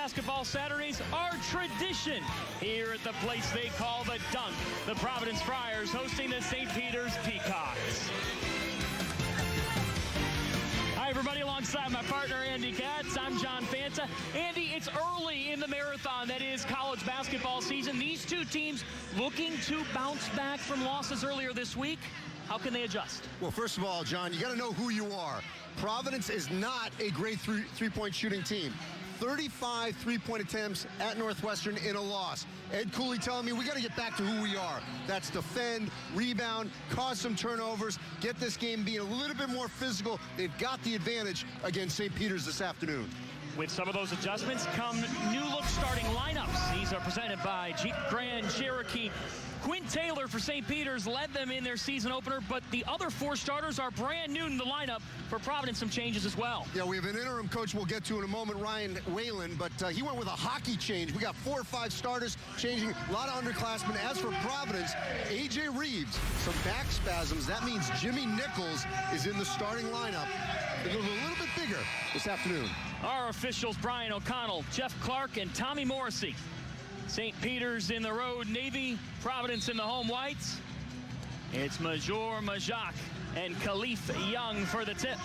basketball Saturdays are tradition here at the place they call the Dunk. The Providence Friars hosting the St. Peter's Peacocks. Hi, everybody. Alongside my partner, Andy Katz, I'm John Fanta. Andy, it's early in the marathon that is college basketball season. These two teams looking to bounce back from losses earlier this week. How can they adjust? Well, first of all, John, you got to know who you are. Providence is not a great three-point shooting team. 35 three-point attempts at Northwestern in a loss. Ed Cooley telling me we got to get back to who we are. That's defend, rebound, cause some turnovers, get this game being a little bit more physical. They've got the advantage against St. Peter's this afternoon. With some of those adjustments come new look starting lineups. These are presented by Jeep Grand Cherokee. Quinn Taylor for St. Peter's led them in their season opener, but the other four starters are brand new in the lineup. For Providence, some changes as well. Yeah, we have an interim coach we'll get to in a moment, Ryan Whalen, but he went with a hockey change. We got 4 or 5 starters changing, a lot of underclassmen. As for Providence, A.J. Reeves, some back spasms. That means Jimmy Nichols is in the starting lineup. They're going to be a little bit bigger this afternoon. Our officials, Brian O'Connell, Jeff Clark, and Tommy Morrissey. St. Peter's in the road navy, Providence in the home whites. It's Major Majak and Khalif Young for the tip.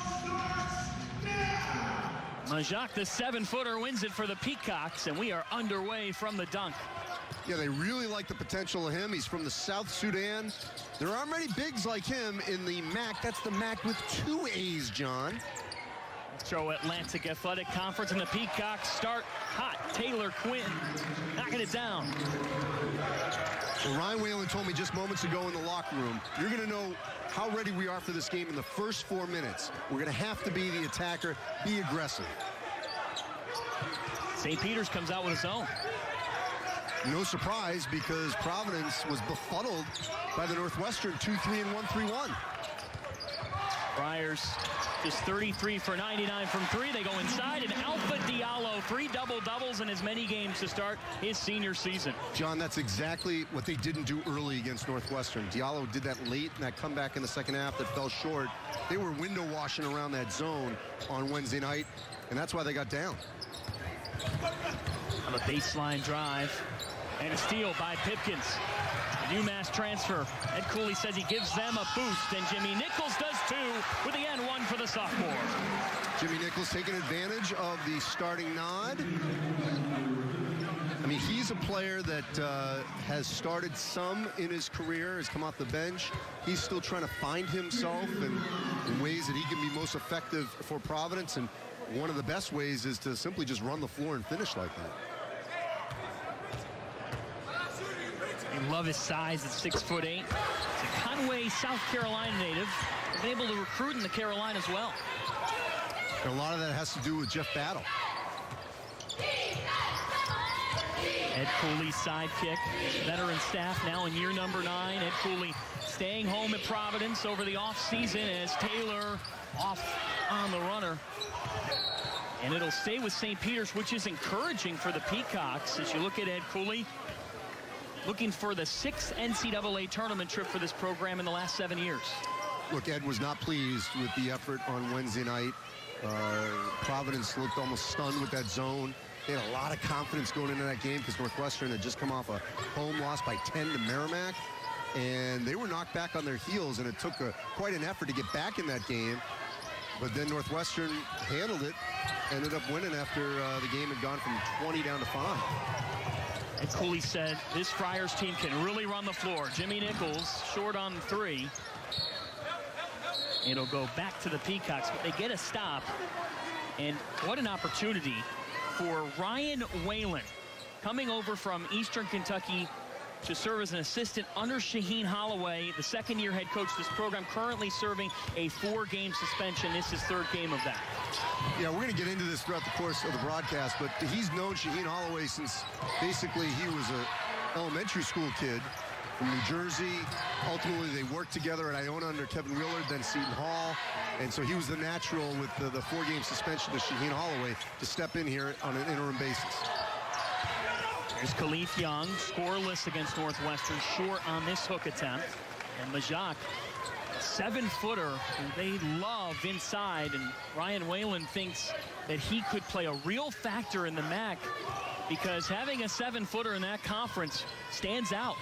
Majak, the 7-footer, wins it for the Peacocks, and we are underway from the Dunk. Yeah, they really like the potential of him. He's from the South Sudan. There aren't many bigs like him in the MAC. That's the MAC with 2 A's, John. Metro Atlantic Athletic Conference, and the Peacocks start hot. Taylor Quinn knocking it down. Well, Ryan Whalen told me just moments ago in the locker room, you're going to know how ready we are for this game in the first 4 minutes. We're going to have to be the attacker, be aggressive. St. Peter's comes out with his own. No surprise, because Providence was befuddled by the Northwestern 2-3 and 1-3-1. Friars just 33 for 99 from 3. They go inside, and Alpha Diallo, 3 double-doubles in as many games to start his senior season. John, that's exactly what they didn't do early against Northwestern. Diallo did that late in that comeback in the second half that fell short. They were window washing around that zone on Wednesday night, and that's why they got down. On a baseline drive, and a steal by Pipkins. A UMass transfer. Ed Cooley says he gives them a boost, and Jimmy Nichols does too with the N1 for the sophomore. Jimmy Nichols taking advantage of the starting nod. I mean, he's a player that has started some in his career, has come off the bench. He's still trying to find himself in ways that he can be most effective for Providence, and one of the best ways is to simply just run the floor and finish like that. I love his size at 6'8". He's a Conway, South Carolina native. Been able to recruit in the Carolinas as well. And a lot of that has to do with Jeff Battle. Ed Cooley's sidekick, veteran staff now in year number 9. Ed Cooley staying home at Providence over the offseason as Taylor off on the runner. And it'll stay with St. Peter's, which is encouraging for the Peacocks as you look at Ed Cooley. Looking for the 6th NCAA tournament trip for this program in the last 7 years. Look, Ed was not pleased with the effort on Wednesday night. Providence looked almost stunned with that zone. They had a lot of confidence going into that game because Northwestern had just come off a home loss by 10 to Merrimack. And they were knocked back on their heels, and it took quite an effort to get back in that game. But then Northwestern handled it, ended up winning after the game had gone from 20 down to 5. And Cooley said this Friars team can really run the floor. Jimmy Nichols short on 3. It'll go back to the Peacocks, but they get a stop. And what an opportunity for Ryan Whalen, coming over from Eastern Kentucky to serve as an assistant under Shaheen Holloway, the second-year head coach of this program, currently serving a 4-game suspension. This is 3rd game of that. Yeah, we're going to get into this throughout the course of the broadcast, but he's known Shaheen Holloway since basically he was an elementary school kid from New Jersey. Ultimately, they worked together at Iona under Kevin Willard, then Seton Hall. And so he was the natural with the 4-game suspension to Shaheen Holloway to step in here on an interim basis. Here's Khalif Young, scoreless against Northwestern, short on this hook attempt. And Majak, 7-footer who they love inside, and Ryan Whalen thinks that he could play a real factor in the MAC because having a 7-footer in that conference stands out.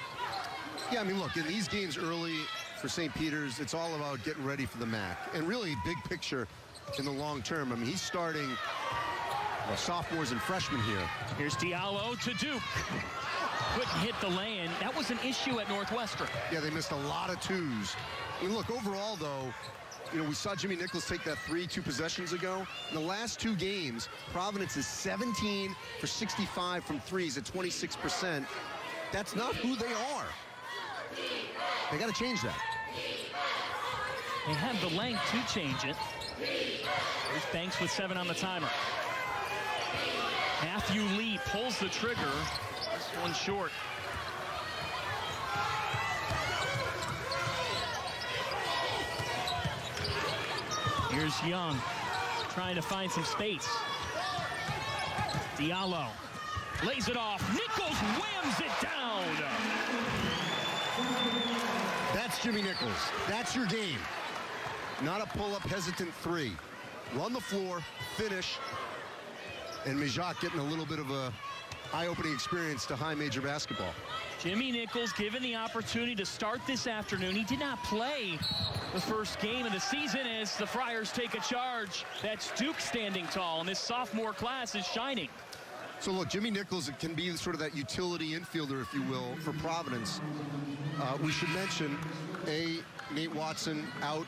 Yeah, I mean, look, in these games early for St. Peter's, it's all about getting ready for the MAC. And really, big picture in the long term. I mean, he's starting sophomores and freshmen here. Here's Diallo to Duke. Couldn't hit the lay-in. That was an issue at Northwestern. Yeah, they missed a lot of twos. I mean, look, overall, though, you know, we saw Jimmy Nichols take that 3 2 possessions ago. In the last 2 games, Providence is 17 for 65 from threes at 26%. That's not who they are. They got to change that. They have the length to change it. There's Banks with 7 on the timer. Matthew Lee pulls the trigger. This one short. Here's Young trying to find some space. Diallo lays it off. Nichols whams it down. That's Jimmy Nichols. That's your game. Not a pull-up hesitant 3. Run the floor, finish, and Majak getting a little bit of a eye-opening experience to high major basketball. Jimmy Nichols given the opportunity to start this afternoon. He did not play the first game of the season as the Friars take a charge. That's Duke standing tall, and this sophomore class is shining. So look, Jimmy Nichols can be sort of that utility infielder, if you will, for Providence. We should mention, Nate Watson out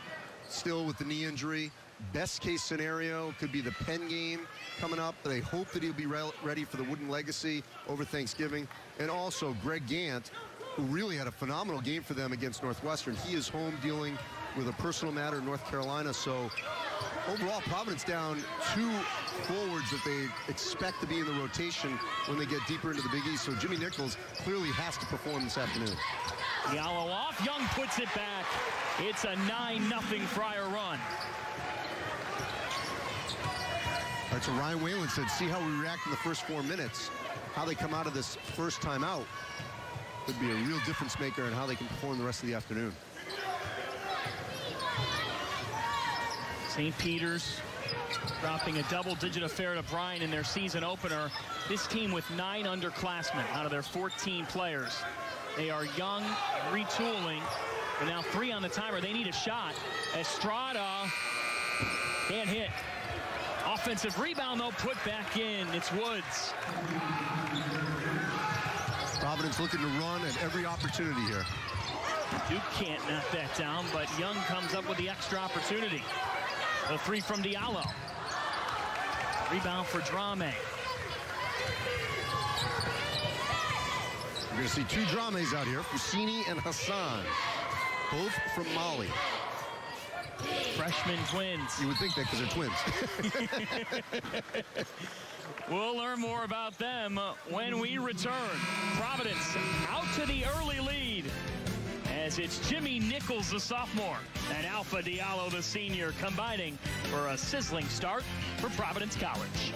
still with the knee injury. Best case scenario could be the Penn game coming up. They hope that he'll be ready for the Wooden Legacy over Thanksgiving. And also Greg Gant, who really had a phenomenal game for them against Northwestern. He is home dealing with a personal matter in North Carolina. So overall, Providence down 2 forwards that they expect to be in the rotation when they get deeper into the Big East. So Jimmy Nichols clearly has to perform this afternoon. Diallo off. Young puts it back. It's a 9-0 Friar run. All right, so Ryan Whalen said, see how we react in the first 4 minutes. How they come out of this first time out could be a real difference maker in how they can perform the rest of the afternoon. St. Peter's dropping a double-digit affair to Bryan in their season opener. This team with 9 underclassmen out of their 14 players. They are young, retooling, but now 3 on the timer. They need a shot. Estrada can't hit. Offensive rebound, though, put back in. It's Woods. Providence looking to run at every opportunity here. Duke can't knock that down, but Young comes up with the extra opportunity. The 3 from Diallo. Rebound for Drame. You're going to see 2 Drames out here, Fusini and Hassan, both from Mali. Freshman twins. You would think that because they're twins. We'll learn more about them when we return. Providence out to the early lead as it's Jimmy Nichols, the sophomore, and Alpha Diallo, the senior, combining for a sizzling start for Providence College.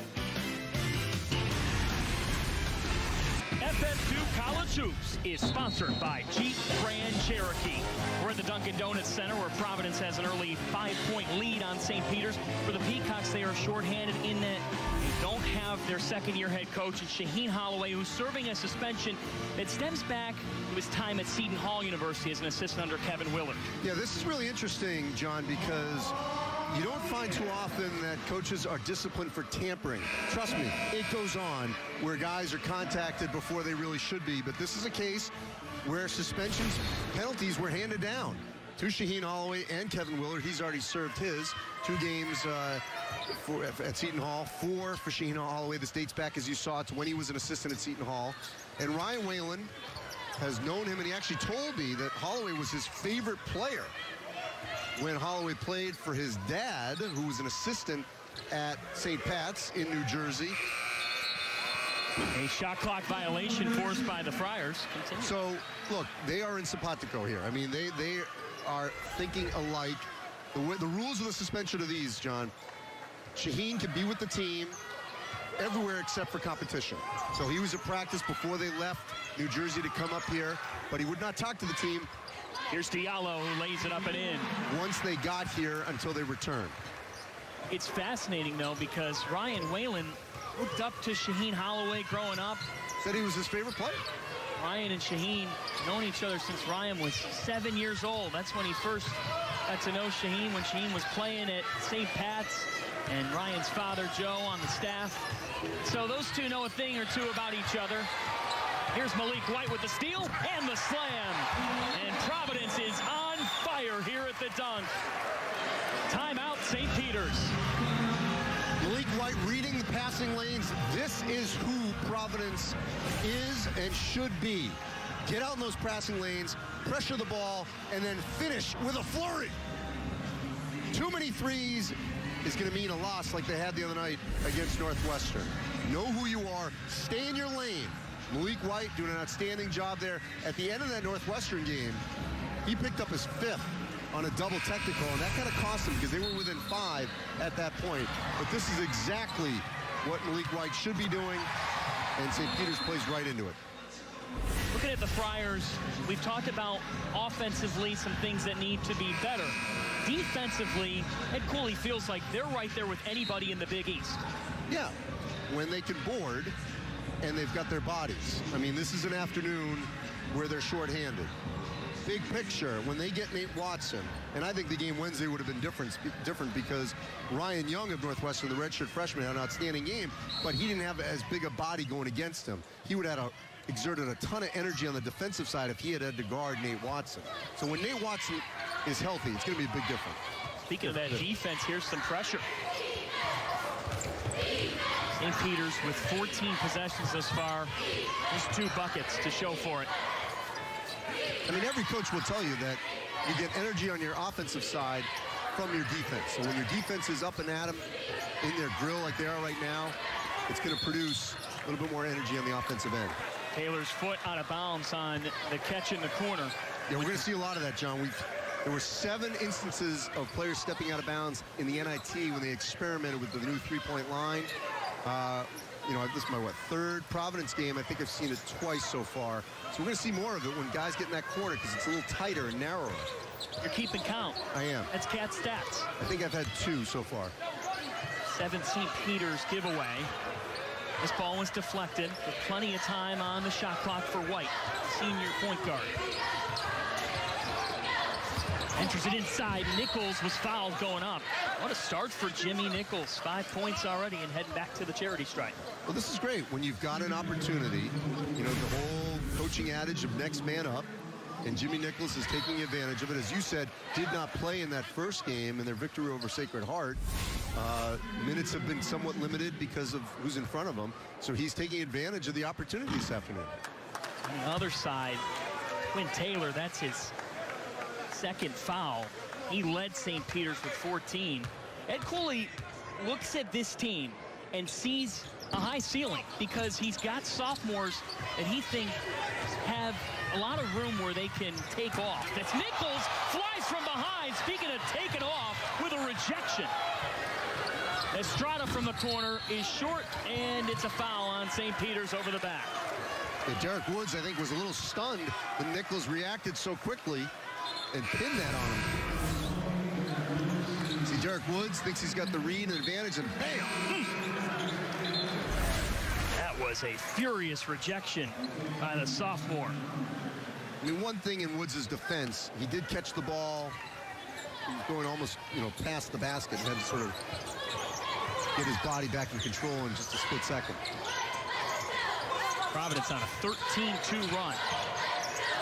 FS2 College Hoops is sponsored by Jeep Grand Cherokee. We're at the Dunkin' Donuts Center where Providence has an early 5-point lead on St. Peter's. For the Peacocks, they are shorthanded in that they don't have their second-year head coach, Shaheen Holloway, who's serving a suspension that stems back to his time at Seton Hall University as an assistant under Kevin Willard. Yeah, this is really interesting, John, because you don't find too often that coaches are disciplined for tampering. Trust me, it goes on where guys are contacted before they really should be. But this is a case where suspensions, penalties were handed down to Shaheen Holloway and Kevin Willard. He's already served his 2 games at Seton Hall, 4 for Shaheen Holloway. This dates back, as you saw, to when he was an assistant at Seton Hall. And Ryan Whalen has known him, and he actually told me that Holloway was his favorite player when Holloway played for his dad, who was an assistant at St. Pat's in New Jersey. A shot clock violation forced by the Friars. Continue. So, look, they are in simpatico here. I mean, they are thinking alike. The rules of the suspension are these, John. Shaheen can be with the team everywhere except for competition. So he was at practice before they left New Jersey to come up here, but he would not talk to the team Here's Diallo, who lays it up and in. Once they got here until they returned. It's fascinating, though, because Ryan Whalen looked up to Shaheen Holloway growing up. Said he was his favorite player. Ryan and Shaheen known each other since Ryan was 7 years old. That's when he first got to know Shaheen, when Shaheen was playing at St. Pat's, and Ryan's father, Joe, on the staff. So those two know a thing or two about each other. Here's Malik White with the steal and the slam. And Providence is on fire here at the dunk. Timeout, St. Peter's. Malik White reading the passing lanes. This is who Providence is and should be. Get out in those passing lanes, pressure the ball, and then finish with a flurry. Too many threes is going to mean a loss like they had the other night against Northwestern. Know who you are. Stay in your lane. Malik White doing an outstanding job there. At the end of that Northwestern game, he picked up his 5th on a double technical, and that kind of cost them because they were within 5 at that point. But this is exactly what Malik White should be doing, and St. Peter's plays right into it. Looking at the Friars, we've talked about offensively some things that need to be better. Defensively, Ed Cooley feels like they're right there with anybody in the Big East. Yeah, when they can board and they've got their bodies. I mean, this is an afternoon where they're shorthanded. Big picture, when they get Nate Watson, and I think the game Wednesday would have been different because Ryan Young of Northwestern, the redshirt freshman, had an outstanding game, but he didn't have as big a body going against him. He would have exerted a ton of energy on the defensive side if he had to guard Nate Watson. So when Nate Watson is healthy, it's going to be a big difference. Speaking of that defense, here's some pressure. St. Peter's with 14 possessions thus far. Just 2 buckets to show for it. I mean, every coach will tell you that you get energy on your offensive side from your defense. So when your defense is up and at them in their grill like they are right now, it's going to produce a little bit more energy on the offensive end. Taylor's foot out of bounds on the catch in the corner. Yeah, we're going to see a lot of that, John. There were 7 instances of players stepping out of bounds in the NIT when they experimented with the new three-point line. You know, this is my, 3rd Providence game. I think I've seen it twice so far. So we're going to see more of it when guys get in that corner because it's a little tighter and narrower. You're keeping count. I am. That's Cat stats. I think I've had 2 so far. 7 St. Peter's giveaway. This ball was deflected with plenty of time on the shot clock for White, senior point guard. Enters it inside. Nichols was fouled going up. What a start for Jimmy Nichols. 5 points already and heading back to the charity stripe. Well, this is great when you've got an opportunity. You know, the whole coaching adage of next man up. And Jimmy Nichols is taking advantage of it. As you said, did not play in that first game in their victory over Sacred Heart. Minutes have been somewhat limited because of who's in front of him. So he's taking advantage of the opportunity this afternoon. On the other side, Quinn Taylor, that's his 2nd foul. He led St. Peter's with 14. Ed Cooley looks at this team and sees a high ceiling because he's got sophomores that he thinks have a lot of room where they can take off. That's Nichols, flies from behind. Speaking of taking off with a rejection. Estrada from the corner is short, and it's a foul on St. Peter's over the back. Yeah, Derek Woods, I think, was a little stunned when Nichols reacted so quickly and pinned that on him. See, Derek Woods thinks he's got the read and advantage, and bam! That was a furious rejection by the sophomore. I mean, one thing in Woods' defense, he did catch the ball. He was going almost, you know, past the basket and had to sort of get his body back in control in just a split second. Providence on a 13-2 run.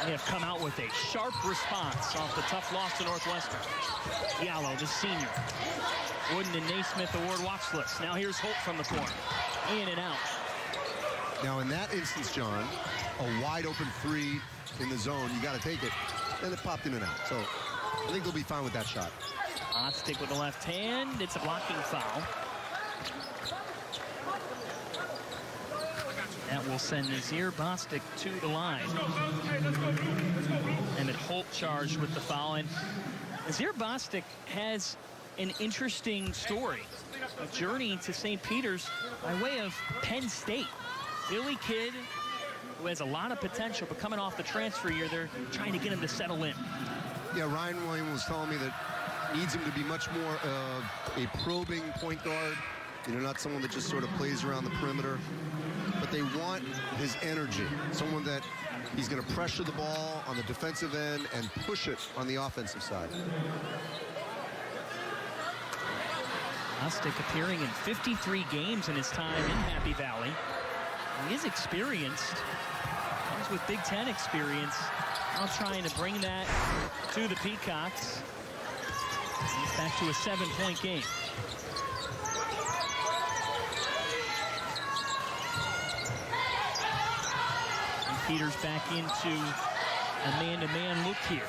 They have come out with a sharp response off the tough loss to Northwestern. Diallo, the senior. Wooden and Naismith award watch list. Now here's Holt from the corner. In and out. Now in that instance, John, a wide open 3 in the zone, you got to take it. And it popped in and out. So I think they'll be fine with that shot. Bostic with the left hand. It's a blocking foul. That will send Nazir Bostic to the line. And Holt charged with the foul. And Nazir Bostic has an interesting story. A journey to St. Peter's by way of Penn State. Philly kid, who has a lot of potential, but coming off the transfer year, they're trying to get him to settle in. Yeah, Ryan Williams was telling me that needs him to be much more of a probing point guard. You know, not someone that just sort of plays around the perimeter. But they want his energy, someone that he's going to pressure the ball on the defensive end and push it on the offensive side. Bostic appearing in 53 games in his time in Happy Valley. He is experienced. Comes with Big Ten experience. Now trying to bring that to the Peacocks. He's back to a 7-point game. And Peters back into a man-to-man look here.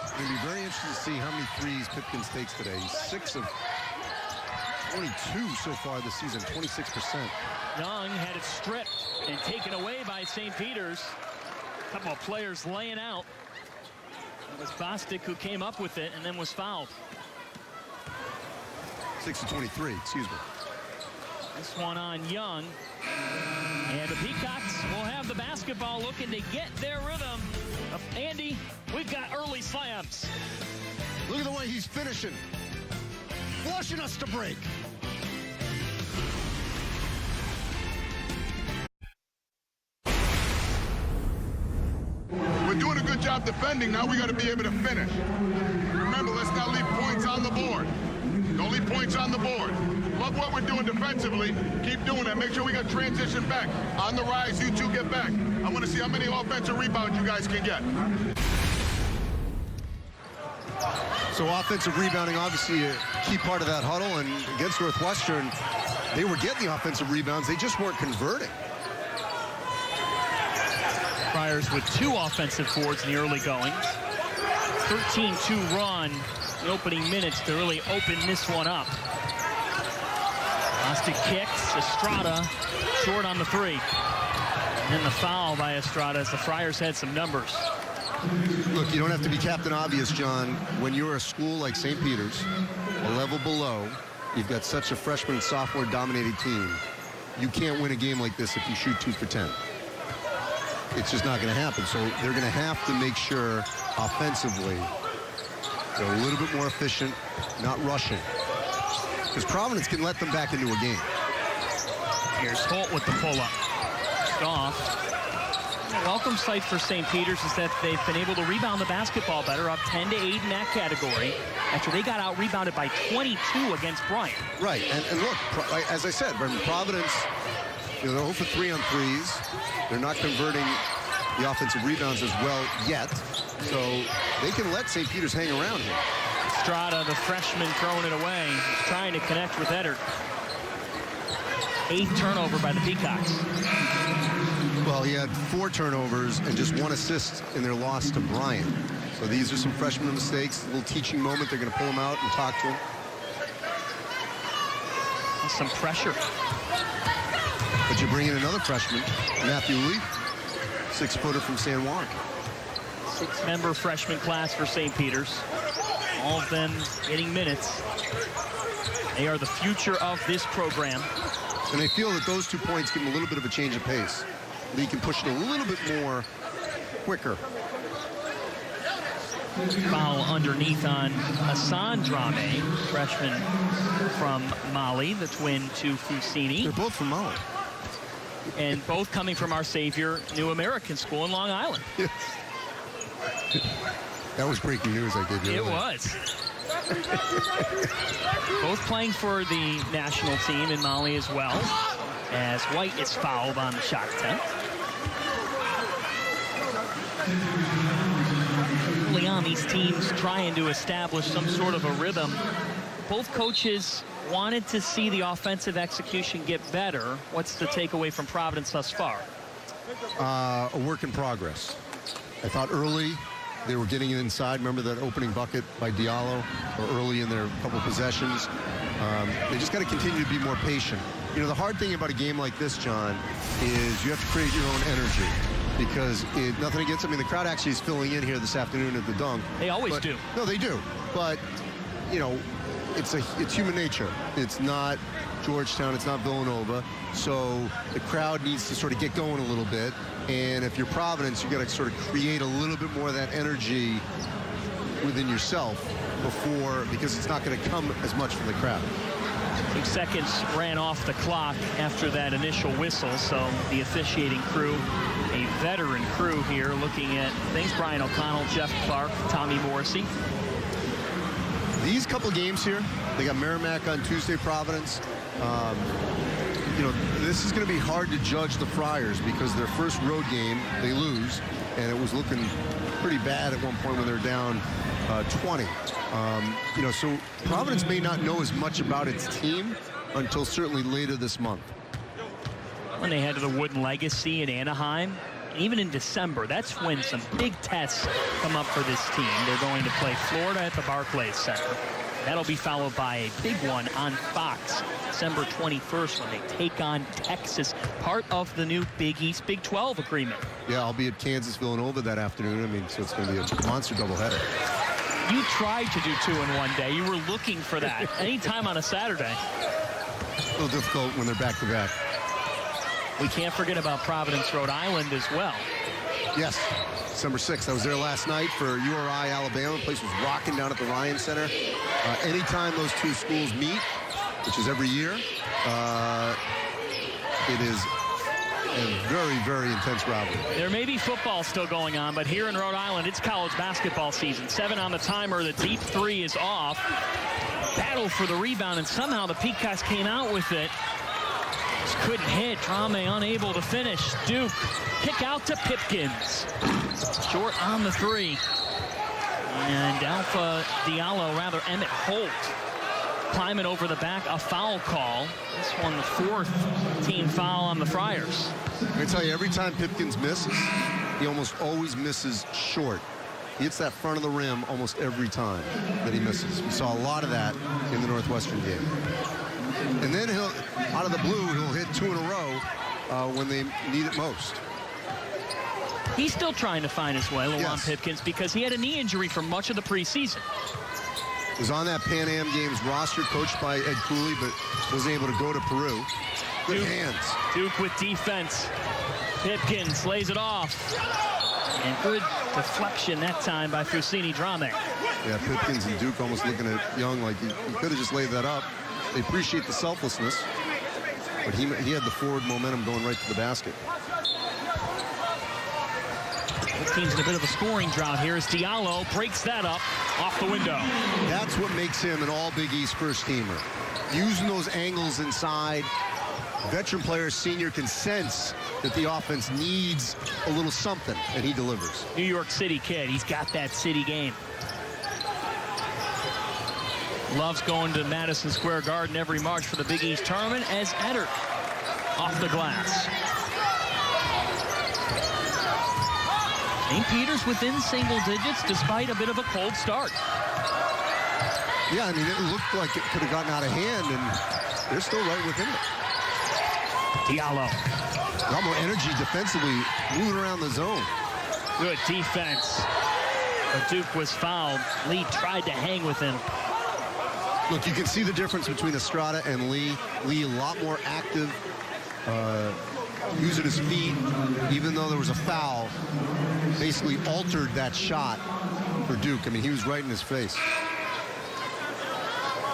It's going to be very interesting to see how many threes Pipkins takes today. He's 6 of 22 so far this season, 26%. Young had it stripped and taken away by St. Peter's. A couple of players laying out. It was Bostic who came up with it and then was fouled. 6 of 23, excuse me. This one on Young. And the Peacocks will have the basketball looking to get their rhythm. Andy, we've got early slams. Look at the way he's finishing. Forcing us to break. We're doing a good job defending. Now we got to be able to finish. Remember, let's not leave points on the board. Don't leave points on the board. Love what we're doing defensively. Keep doing that. Make sure we got transition back. On the rise, you two get back. I want to see how many offensive rebounds you guys can get. So offensive rebounding, obviously a key part of that huddle. And against Northwestern, they were getting the offensive rebounds. They just weren't converting. Friars with 2 offensive boards in the early going. 13-2 run in the opening minutes to really open this one up. Bostic kicks. Estrada short on the 3. And then the foul by Estrada as the Friars had some numbers. Look, you don't have to be Captain Obvious, John. When you're a school like St. Peter's, a level below, you've got such a freshman and sophomore dominated team. You can't win a game like this if you shoot 2 for 10. It's just not going to happen. So they're going to have to make sure offensively they're a little bit more efficient, not rushing. Because Providence can let them back into a game. Here's Holt with the pull-up. Off. The welcome sight for St. Peter's is that they've been able to rebound the basketball better, up 10-8 in that category, after they got out-rebounded by 22 against Bryant. Right, and look, as I said, Providence, you know, they're 0 for 3 on threes. They're not converting the offensive rebounds as well yet, so they can let St. Peter's hang around here. Estrada, the freshman, throwing it away, trying to connect with Eddard. 8th turnover by the Peacocks. Well, he had 4 turnovers and just 1 assist in their loss to Bryant. So these are some freshman mistakes, a little teaching moment. They're going to pull him out and talk to him. Some pressure. But you bring in another freshman, Matthew Lee, 6-footer from San Juan. 6-member freshman class for St. Peter's. All of them getting minutes. They are the future of this program. And they feel that those 2 points give them a little bit of a change of pace. Lee can push it a little bit more quicker. Foul underneath on Hassan Drame, freshman from Mali, the twin to Fusini. They're both from Mali. And both coming from our Savior New American School in Long Island. Yes. That was breaking news I gave you. It was. Both playing for the national team in Mali as well, as White is fouled on the shot attempt. Early on, these teams trying to establish some sort of a rhythm. Both coaches wanted to see the offensive execution get better. What's the takeaway from Providence thus far? A work in progress. I thought early they were getting it inside. Remember that opening bucket by Diallo, or early in their couple possessions. They just got to continue to be more patient. You know, the hard thing about a game like this, John, is you have to create your own energy. Because nothing against, I mean, the crowd actually is filling in here this afternoon at the Dunk. They always do. No, they do. But, you know, it's human nature. It's not Georgetown. It's not Villanova. So the crowd needs to sort of get going a little bit. And if you're Providence, you got to sort of create a little bit more of that energy within yourself because it's not going to come as much from the crowd. 2 seconds ran off the clock after that initial whistle, so the officiating crew, a veteran crew here looking at things. Brian O'Connell, Jeff Clark, Tommy Morrissey. These couple games here, they got Merrimack on Tuesday, Providence. You know, this is going to be hard to judge the Friars because their first road game, they lose, and it was looking pretty bad at one point when they're down 20. You know, so Providence may not know as much about its team until certainly later this month. When they head to the Wooden Legacy in Anaheim, even in December, that's when some big tests come up for this team. They're going to play Florida at the Barclays Center. That'll be followed by a big one on Fox, December 21st, when they take on Texas, part of the new Big East Big 12 agreement. Yeah, I'll be at Kansas Villanova that afternoon. I mean, so it's going to be a monster doubleheader. You tried to do 2 in one day. You were looking for that anytime on a Saturday. A little difficult when they're back-to-back. We can't forget about Providence, Rhode Island as well. Yes, December 6th. I was there last night for URI, Alabama. The place was rocking down at the Ryan Center. Anytime those two schools meet, which is every year, it is a very, very intense rivalry. There may be football still going on, but here in Rhode Island, it's college basketball season. 7 on the timer. The deep 3 is off. Battle for the rebound, and somehow the Peacocks came out with it. Just couldn't hit. Drame unable to finish. Duke kick out to Pipkins. Short on the 3. And Alpha Diallo, rather Emmett Holt, climbing over the back, a foul call. This one, the 4th team foul on the Friars. I tell you, every time Pipkins misses, he almost always misses short. He hits that front of the rim almost every time that he misses. We saw a lot of that in the Northwestern game. And then he'll, out of the blue, he'll hit 2 in a row when they need it most. He's still trying to find his way, LeJon Yes. Pipkins, because he had a knee injury for much of the preseason. Was on that Pan Am Games roster, coached by Ed Cooley, but was able to go to Peru. Good hands. Duke with defense. Pipkins lays it off. And good deflection that time by Fousseyni Drame. Yeah, Pipkins and Duke almost looking at Young like he could have just laid that up. They appreciate the selflessness, but he had the forward momentum going right to the basket. This team's in a bit of a scoring drought here as Diallo breaks that up off the window. That's what makes him an all Big East first teamer. Using those angles inside. Veteran player, senior, can sense that the offense needs a little something, and he delivers. New York City kid. He's got that city game. Loves going to Madison Square Garden every March for the Big East tournament as Eddard off the glass. St. Peter's within single digits despite a bit of a cold start. Yeah, I mean, it looked like it could have gotten out of hand, and they're still right within it. Diallo. A lot more energy defensively, moving around the zone. Good defense. But Duke was fouled. Lee tried to hang with him. Look, you can see the difference between Estrada and Lee. Lee a lot more active, using his feet, even though there was a foul, basically altered that shot for Duke. I mean, he was right in his face.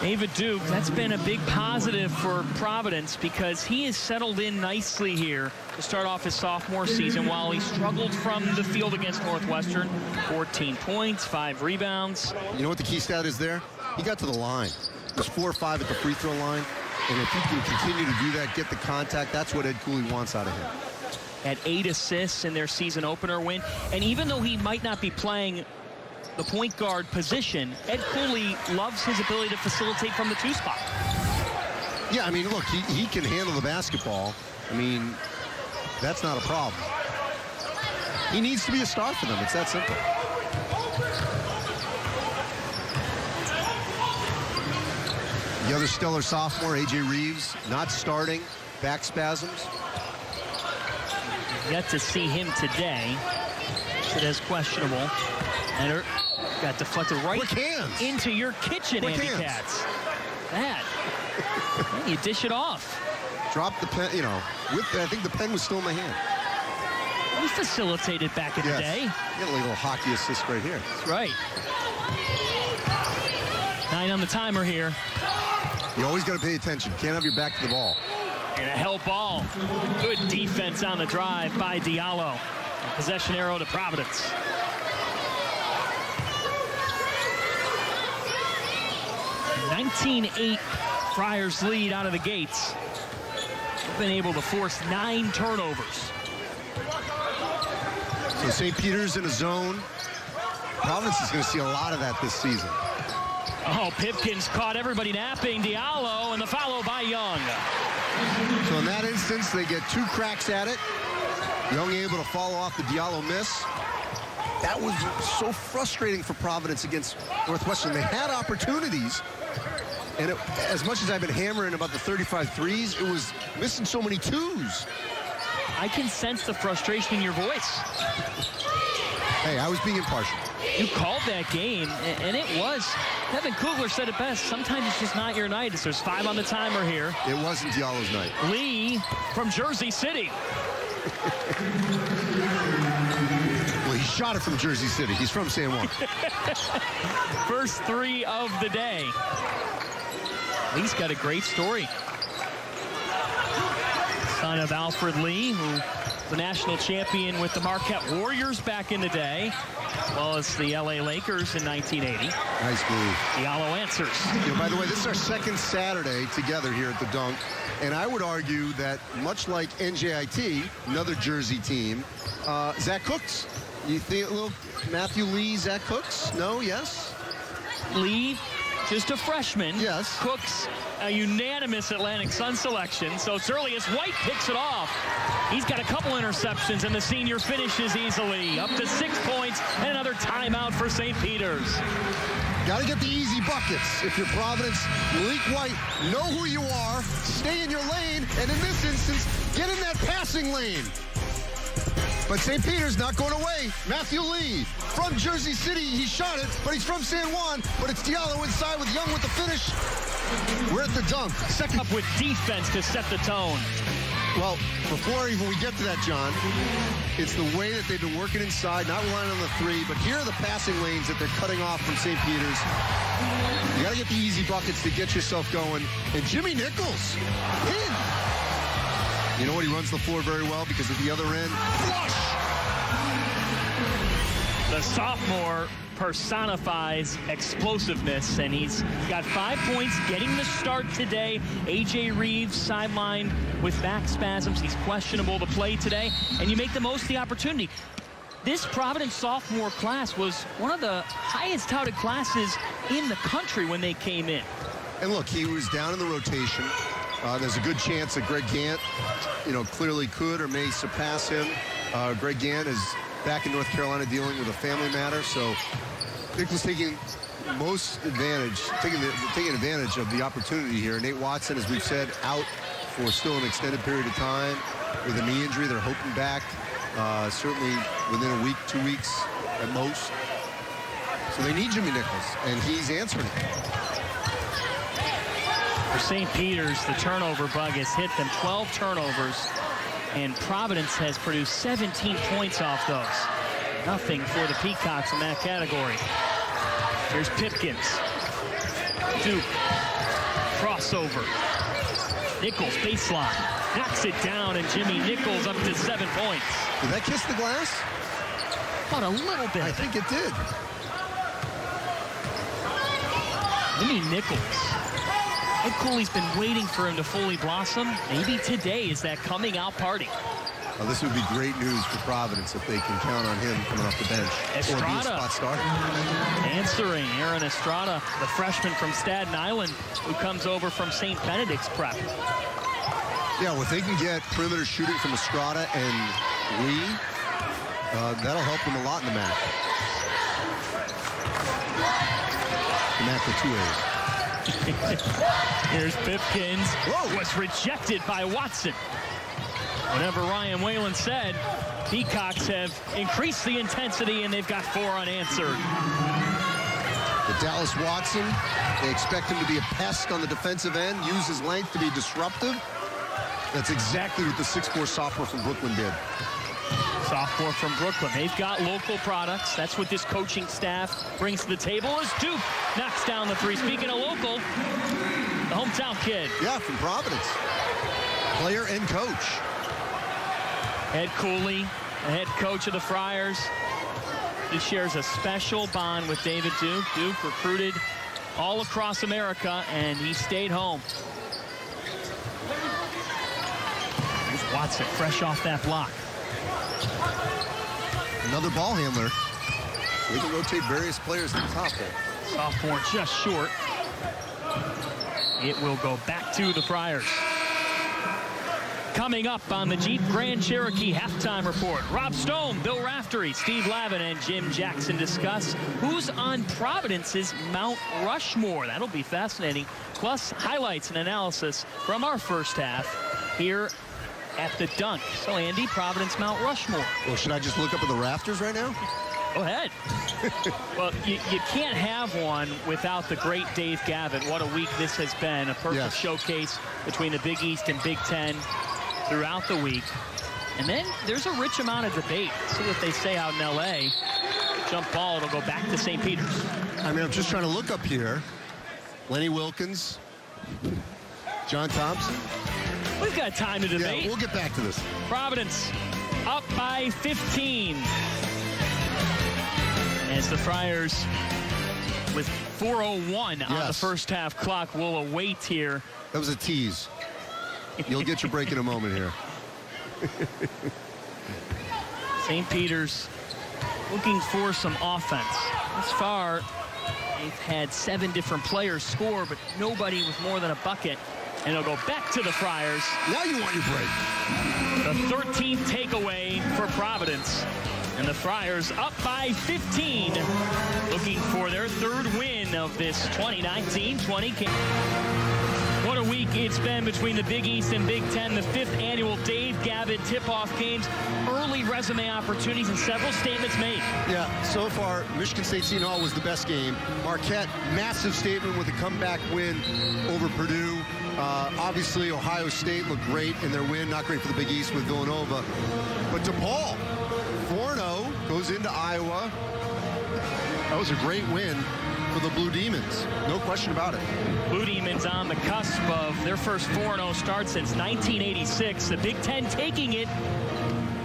David Duke, that's been a big positive for Providence because he has settled in nicely here to start off his sophomore season while he struggled from the field against Northwestern. 14 points, 5 rebounds. You know what the key stat is there? He got to the line. There's 4 or 5 at the free throw line. And if he can continue to do that, get the contact, that's what Ed Cooley wants out of him. Had 8 assists in their season opener win. And even though he might not be playing the point guard position, Ed Cooley loves his ability to facilitate from the 2 spot. Yeah, I mean, look, he can handle the basketball. I mean, that's not a problem. He needs to be a star for them. It's that simple. The other stellar sophomore, A.J. Reeves, not starting, back spasms. Yet to see him today. It is questionable. And got deflected right into your kitchen, Andy Katz. bad. Man, you dish it off. Drop the pen, you know, I think the pen was still in my hand. We facilitated back in the day. You got a little hockey assist right here. That's right. 9 on the timer here. You always got to pay attention. Can't have your back to the ball. And a help ball. Good defense on the drive by Diallo. Possession arrow to Providence. (19-8) Friars lead out of the gates. They've been able to force 9 turnovers. So St. Peter's in a zone. Providence is going to see a lot of that this season. Oh, Pipkins caught everybody napping. Diallo, and the follow by Young. So in that instance, they get 2 cracks at it. Young able to follow off the Diallo miss. That was so frustrating for Providence against Northwestern. They had opportunities, and as much as I've been hammering about the 35 threes, it was missing so many 2s. I can sense the frustration in your voice. Hey, I was being impartial. You called that game, and it was. Kevin Kugler said it best. Sometimes it's just not your night. There's 5 on the timer here. It wasn't Diallo's night. Lee from Jersey City. Well, he shot it from Jersey City. He's from San Juan. First 3 of the day. Lee's got a great story. Son of Alfred Lee, who was the national champion with the Marquette Warriors back in the day, as well as the LA Lakers in 1980. Nice move. Diallo answers. You know, by the way, this is our second Saturday together here at the Dunk, and I would argue that much like NJIT, another Jersey team, Zach Cooks. You think a little Matthew Lee, Zach Cooks? No? Yes? Lee, just a freshman. Yes. Cooks, a unanimous Atlantic Sun selection. So it's early as White picks it off. He's got a couple interceptions, and the senior finishes easily. Up to 6 points, and another timeout for St. Peter's. Got to get the easy buckets. If you're Providence, Malik White, know who you are, stay in your lane, and in this instance, get in that passing lane. But St. Peter's not going away. Matthew Lee from Jersey City. He shot it, but he's from San Juan. But it's Diallo inside with Young with the finish. We're at the Dunk. Second up with defense to set the tone. Well, before even we get to that, John, it's the way that they've been working inside, not relying on the 3, but here are the passing lanes that they're cutting off from St. Peter's. You got to get the easy buckets to get yourself going. And Jimmy Nichols, in. You know what? He runs the floor very well because at the other end, flush! The sophomore personifies explosiveness, and he's got 5 points, getting the start today. A.J. Reeves sidelined with back spasms. He's questionable to play today, and you make the most of the opportunity. This Providence sophomore class was one of the highest touted classes in the country when they came in. And look, he was down in the rotation. There's a good chance that Greg Gant, clearly could or may surpass him. Greg Gant is back in North Carolina dealing with a family matter, so Nichols taking advantage of the opportunity here. Nate Watson, as we've said, out for still an extended period of time with a knee injury. They're hoping back certainly within a week, 2 weeks at most. So they need Jimmy Nichols, and he's answering it. For St. Peter's, the turnover bug has hit them. 12 turnovers, and Providence has produced 17 points off those. Nothing for the Peacocks in that category. Here's Pipkins. Duke. Crossover. Nichols baseline. Knocks it down, and Jimmy Nichols up to 7 points. Did that kiss the glass? About a little bit. I think it did. Jimmy Nichols. Ed Cooley's been waiting for him to fully blossom. Maybe today is that coming out party. Well, this would be great news for Providence if they can count on him coming off the bench. Estrada. Or be a spot starter. Answering Aaron Estrada, the freshman from Staten Island, who comes over from St. Benedict's prep. Yeah, well, if they can get perimeter shooting from Estrada and Lee, that'll help them a lot in the MAC. The MAC with 2 A's. Here's Pipkins. Whoa. Was rejected by Watson. Whatever Ryan Whalen said, Peacocks have increased the intensity, and they've got 4 unanswered. The But Dallas Watson, they expect him to be a pest on the defensive end, use his length to be disruptive. That's exactly what the 6'4" sophomore from Brooklyn did. Sophomore from Brooklyn. They've got local products. That's what this coaching staff brings to the table as Duke knocks down the three. Speaking of local, the hometown kid. Yeah, from Providence. Player and coach. Ed Cooley, the head coach of the Friars. He shares a special bond with David Duke. Duke recruited all across America, and he stayed home. Here's Watson, fresh off that block. Another ball handler. They can rotate various players to the top there. Sophomore just short. It will go back to the Friars. Coming up on the Jeep Grand Cherokee Halftime Report, Rob Stone, Bill Raftery, Steve Lavin, and Jim Jackson discuss who's on Providence's Mount Rushmore. That'll be fascinating. Plus, highlights and analysis from our first half here at the Dunk. So, Andy, Providence Mount Rushmore. Well, should I just look up at the rafters right now? Go ahead. Well, you can't have one without the great Dave Gavitt. What a week this has been. A perfect showcase between the Big East and Big Ten throughout the week. And then there's a rich amount of debate. See what they say out in L.A. Jump ball, it'll go back to St. Peter's. I mean, I'm just trying to look up here. Lenny Wilkins, John Thompson. We've got time to debate. Yeah, we'll get back to this. Providence up by 15. As the Friars, with 4:01 on the first half clock, will await here. That was a tease. You'll get your break in a moment here. St. Peter's looking for some offense. Thus far, they've had 7 different players score, but nobody with more than a bucket. And it'll go back to the Friars. Now you want your break. The 13th takeaway for Providence. And the Friars up by 15, looking for their 3rd win of this 2019-20 game. What a week it's been between the Big East and Big Ten, the 5th annual Dave Gavitt tip-off games. Early resume opportunities and several statements made. Yeah, so far, Michigan State Seton Hall was the best game. Marquette, massive statement with a comeback win over Purdue. Obviously, Ohio State looked great in their win. Not great for the Big East with Villanova. But DePaul, 4-0, goes into Iowa. That was a great win for the Blue Demons. No question about it. Blue Demons on the cusp of their first 4-0 start since 1986. The Big Ten taking it.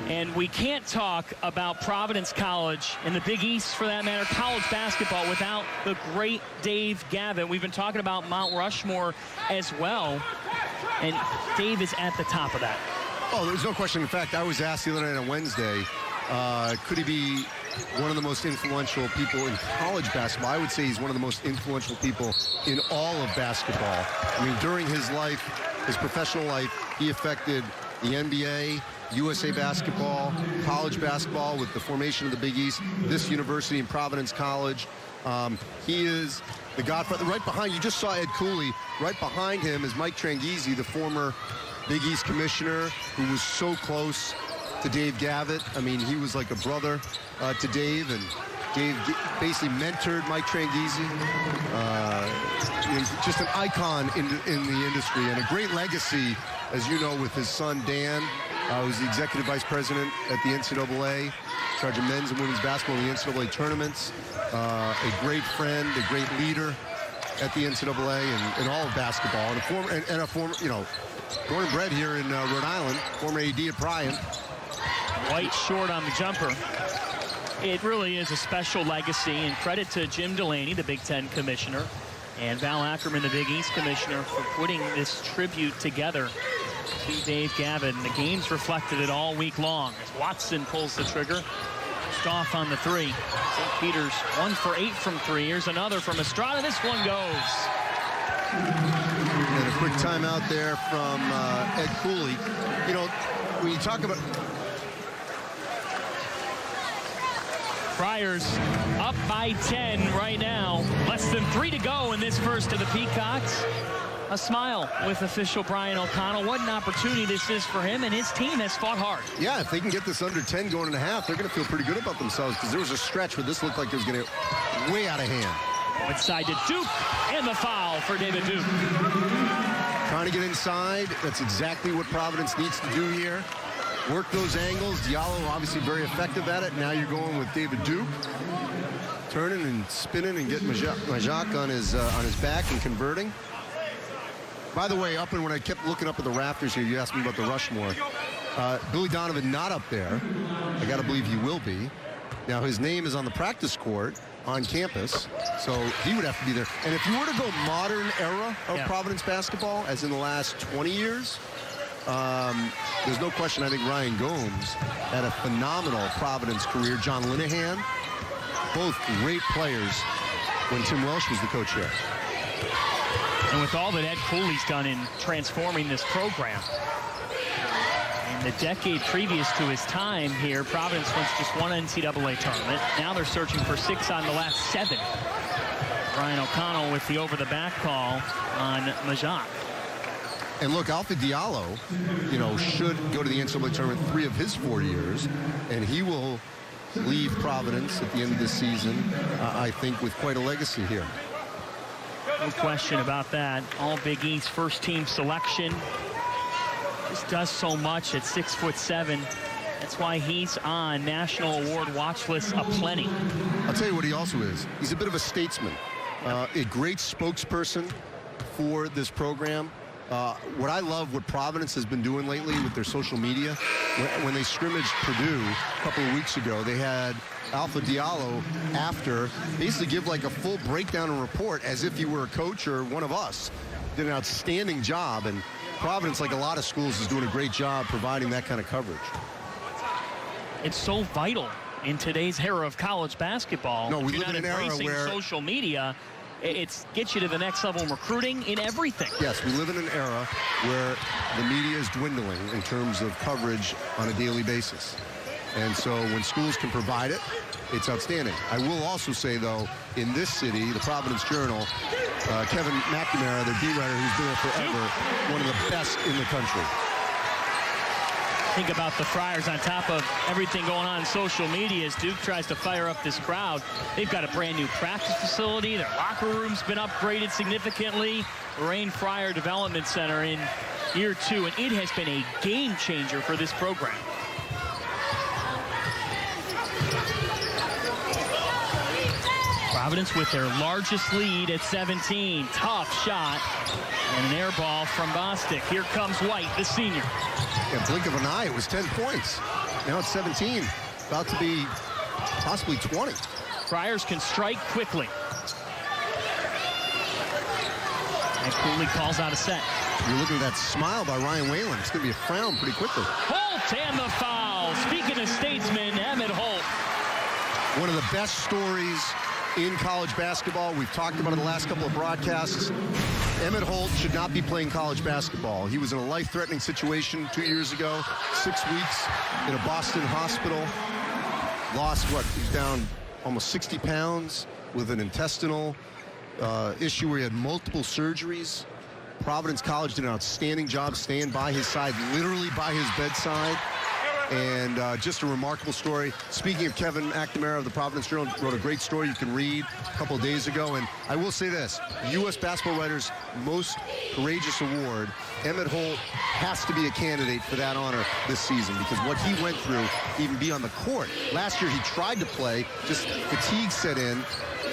And we can't talk about Providence College and the Big East, for that matter, college basketball, without the great Dave Gavitt. We've been talking about Mount Rushmore as well. And Dave is at the top of that. Oh, there's no question. In fact, I was asked the other night on Wednesday, could he be one of the most influential people in college basketball? I would say he's one of the most influential people in all of basketball. I mean, during his life, his professional life, he affected the NBA, USA basketball, college basketball with the formation of the Big East, this university in Providence College. He is the godfather. Right behind, you just saw Ed Cooley. Right behind him is Mike Tranghese, the former Big East commissioner, who was so close to Dave Gavitt. I mean, he was like a brother to Dave, and Dave basically mentored Mike Tranghese. Just an icon in the industry, and a great legacy, as you know, with his son Dan, who's the executive vice president at the NCAA, in charge of men's and women's basketball in the NCAA tournaments. A great friend, a great leader at the NCAA and all of basketball, and a former, born and bred here in Rhode Island, former AD at Bryant. White short on the jumper. It really is a special legacy, and credit to Jim Delaney, the Big Ten commissioner, and Val Ackerman, the Big East commissioner, for putting this tribute together to Dave Gavitt. And the game's reflected it all week long as Watson pulls the trigger. Just off on the 3. St. Peter's 1 for 8 from 3. Here's another from Estrada. This one goes. And a quick timeout there from Ed Cooley. When you talk about Friars up by 10 right now. Less than 3 to go in this first of the Peacocks. A smile with official Brian O'Connell. What an opportunity this is for him, and his team has fought hard. Yeah, if they can get this under 10 going in a half, they're going to feel pretty good about themselves, because there was a stretch where this looked like it was going to way out of hand. Inside to Duke, and the foul for David Duke. Trying to get inside. That's exactly what Providence needs to do here. Work those angles. Diallo obviously very effective at it. Now you're going with David Duke. Turning and spinning and getting Majak on his back and converting. By the way, when I kept looking up at the rafters here, you asked me about the Rushmore. Billy Donovan not up there. I got to believe he will be. Now his name is on the practice court on campus, so he would have to be there. And if you were to go modern era of Providence basketball, as in the last 20 years, there's no question. I think Ryan Gomes had a phenomenal Providence career. John Linehan, both great players when Tim Welsh was the coach here. And with all that Ed Cooley's done in transforming this program, in the decade previous to his time here, Providence wins just one NCAA tournament. Now they're searching for 6 on the last 7. Brian O'Connell with the over-the-back call on Majak. And look, Alpha Diallo, should go to the NCAA tournament 3 of his 4 years, and he will leave Providence at the end of this season, I think, with quite a legacy here. No question about that. All Big East first-team selection. Just does so much at 6'7". That's why he's on National Award watch lists aplenty. I'll tell you what he also is. He's a bit of a statesman, a great spokesperson for this program. What I love what Providence has been doing lately with their social media. When they scrimmaged Purdue a couple of weeks ago, they had Alpha Diallo after basically give like a full breakdown and report as if he were a coach or one of us. Did an outstanding job, and Providence, like a lot of schools, is doing a great job providing that kind of coverage. It's so vital in today's era of college basketball. No, we live in an era where social media, it gets you to the next level in recruiting, in everything. Yes, we live in an era where the media is dwindling in terms of coverage on a daily basis. And so when schools can provide it, it's outstanding. I will also say, though, in this city, the Providence Journal, Kevin McNamara, their beat writer who's been there forever, one of the best in the country. Think about the Friars on top of everything going on in social media as Duke tries to fire up this crowd. They've got a brand new practice facility. Their locker room's been upgraded significantly. Lorraine Fryer Development Center in year 2, and it has been a game changer for this program. Providence with their largest lead at 17. Tough shot and an air ball from Bostic. Here comes White, the senior. Yeah, blink of an eye, it was 10 points. Now it's 17, about to be possibly 20. Friars can strike quickly. And Cooley calls out a set. You're looking at that smile by Ryan Whalen. It's going to be a frown pretty quickly. Holt and the foul. Speaking of statesmen, Emmett Holt. One of the best stories in college basketball. We've talked about it the last couple of broadcasts. Emmett Holt should not be playing college basketball. He was in a life-threatening situation 2 years ago, 6 weeks in a Boston hospital. Lost, he was down almost 60 pounds with an intestinal issue where he had multiple surgeries. Providence College did an outstanding job staying by his side, literally by his bedside. And just a remarkable story. Speaking of Kevin McNamara of the Providence Journal, wrote a great story you can read a couple of days ago. And I will say this, U.S. Basketball Writers' Most Courageous Award, Emmett Holt has to be a candidate for that honor this season because what he went through, even be on the court. Last year he tried to play, just fatigue set in,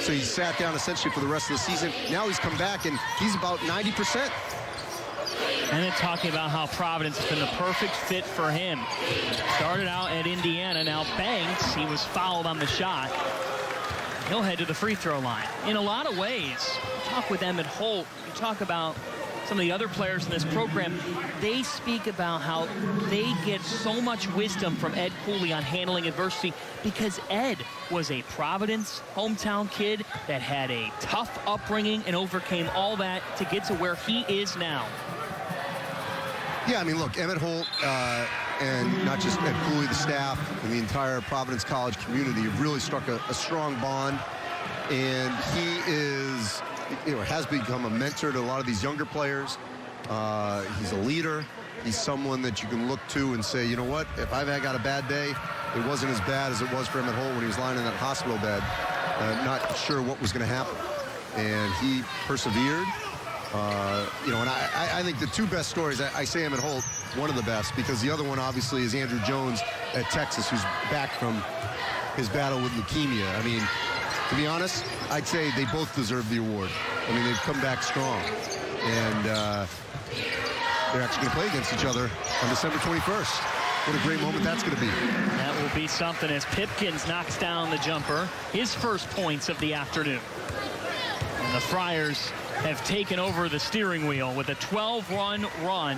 so he sat down essentially for the rest of the season. Now he's come back and he's about 90%. And then talking about how Providence has been the perfect fit for him. Started out at Indiana, now Banks, he was fouled on the shot. He'll head to the free throw line. In a lot of ways, you talk with Emmett Holt, you talk about some of the other players in this program, they speak about how they get so much wisdom from Ed Cooley on handling adversity because Ed was a Providence hometown kid that had a tough upbringing and overcame all that to get to where he is now. Yeah, I mean, look, Emmett Holt and not just Ed Cooley, the staff, and the entire Providence College community have really struck a strong bond. And he is, has become a mentor to a lot of these younger players. He's a leader. He's someone that you can look to and say, you know what, if I've got a bad day, it wasn't as bad as it was for Emmett Holt when he was lying in that hospital bed, not sure what was going to happen. and he persevered. You know, and I think the two best stories, I say Emmett Holt, one of the best, because the other one obviously is Andrew Jones at Texas, who's back from his battle with leukemia. I mean, to be honest, I'd say they both deserve the award. I mean, they've come back strong, and they're actually going to play against each other on December 21st. What a great moment that's going to be. That will be something as Pipkins knocks down the jumper, his first points of the afternoon. And the Friars have taken over the steering wheel with a 12-run run.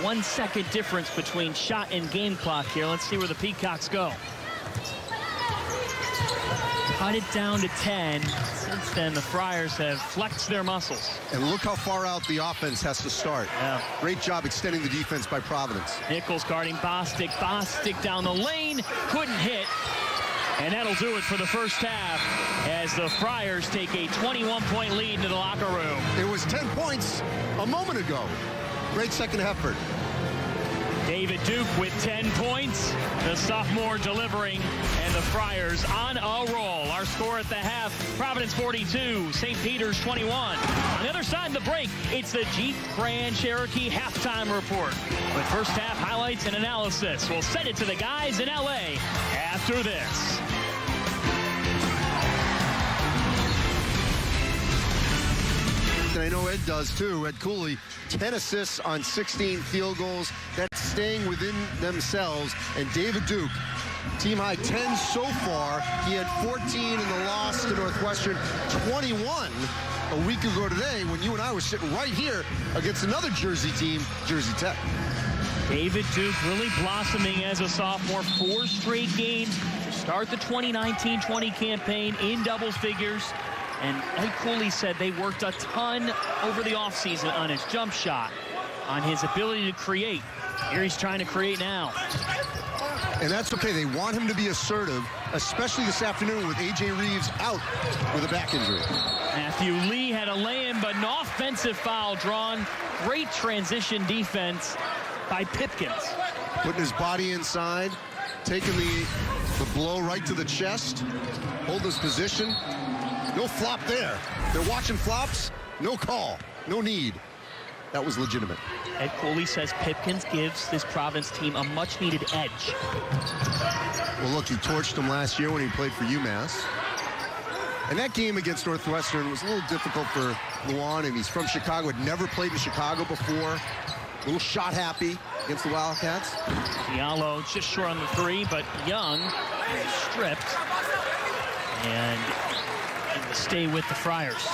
1 second difference between shot and game clock here. Let's see where the Peacocks go. Cut it down to 10. Since then, the Friars have flexed their muscles. And look how far out the offense has to start. Yeah. Great job extending the defense by Providence. Nichols guarding Bostic. Bostic down the lane. Couldn't hit. And that'll do it for the first half as the Friars take a 21-point lead into the locker room. It was 10 points a moment ago. Great second effort. David Duke with 10 points. The sophomore delivering, and the Friars on a roll. Our score at the half, Providence 42, St. Peter's 21. On the other side of the break, it's the Jeep Grand Cherokee halftime report. With first half highlights and analysis, we'll send it to the guys in LA after this. And I know Ed does too. Ed Cooley, 10 assists on 16 field goals. That's staying within themselves. And David Duke, team high 10 so far. He had 14 in the loss to Northwestern, 21 a week ago today when you and I were sitting right here against another Jersey team, Jersey Tech. David Duke really blossoming as a sophomore. 4 straight games to start the 2019-20 campaign in double figures. And Ed Cooley said they worked a ton over the offseason on his jump shot, on his ability to create. Here he's trying to create now. And that's okay. They want him to be assertive, especially this afternoon with A.J. Reeves out with a back injury. Matthew Lee had a lay-in, but an offensive foul drawn. Great transition defense by Pipkins. Putting his body inside, taking the blow right to the chest, hold his position. No flop there. They're watching flops. No call. No need. That was legitimate. Ed Cooley says Pipkins gives this Providence team a much-needed edge. Well, look, he torched him last year when he played for UMass. And that game against Northwestern was a little difficult for Luan, and he's from Chicago, had never played in Chicago before. A little shot happy against the Wildcats. Diallo just short on the 3, but Young is stripped. And stay with the Friars.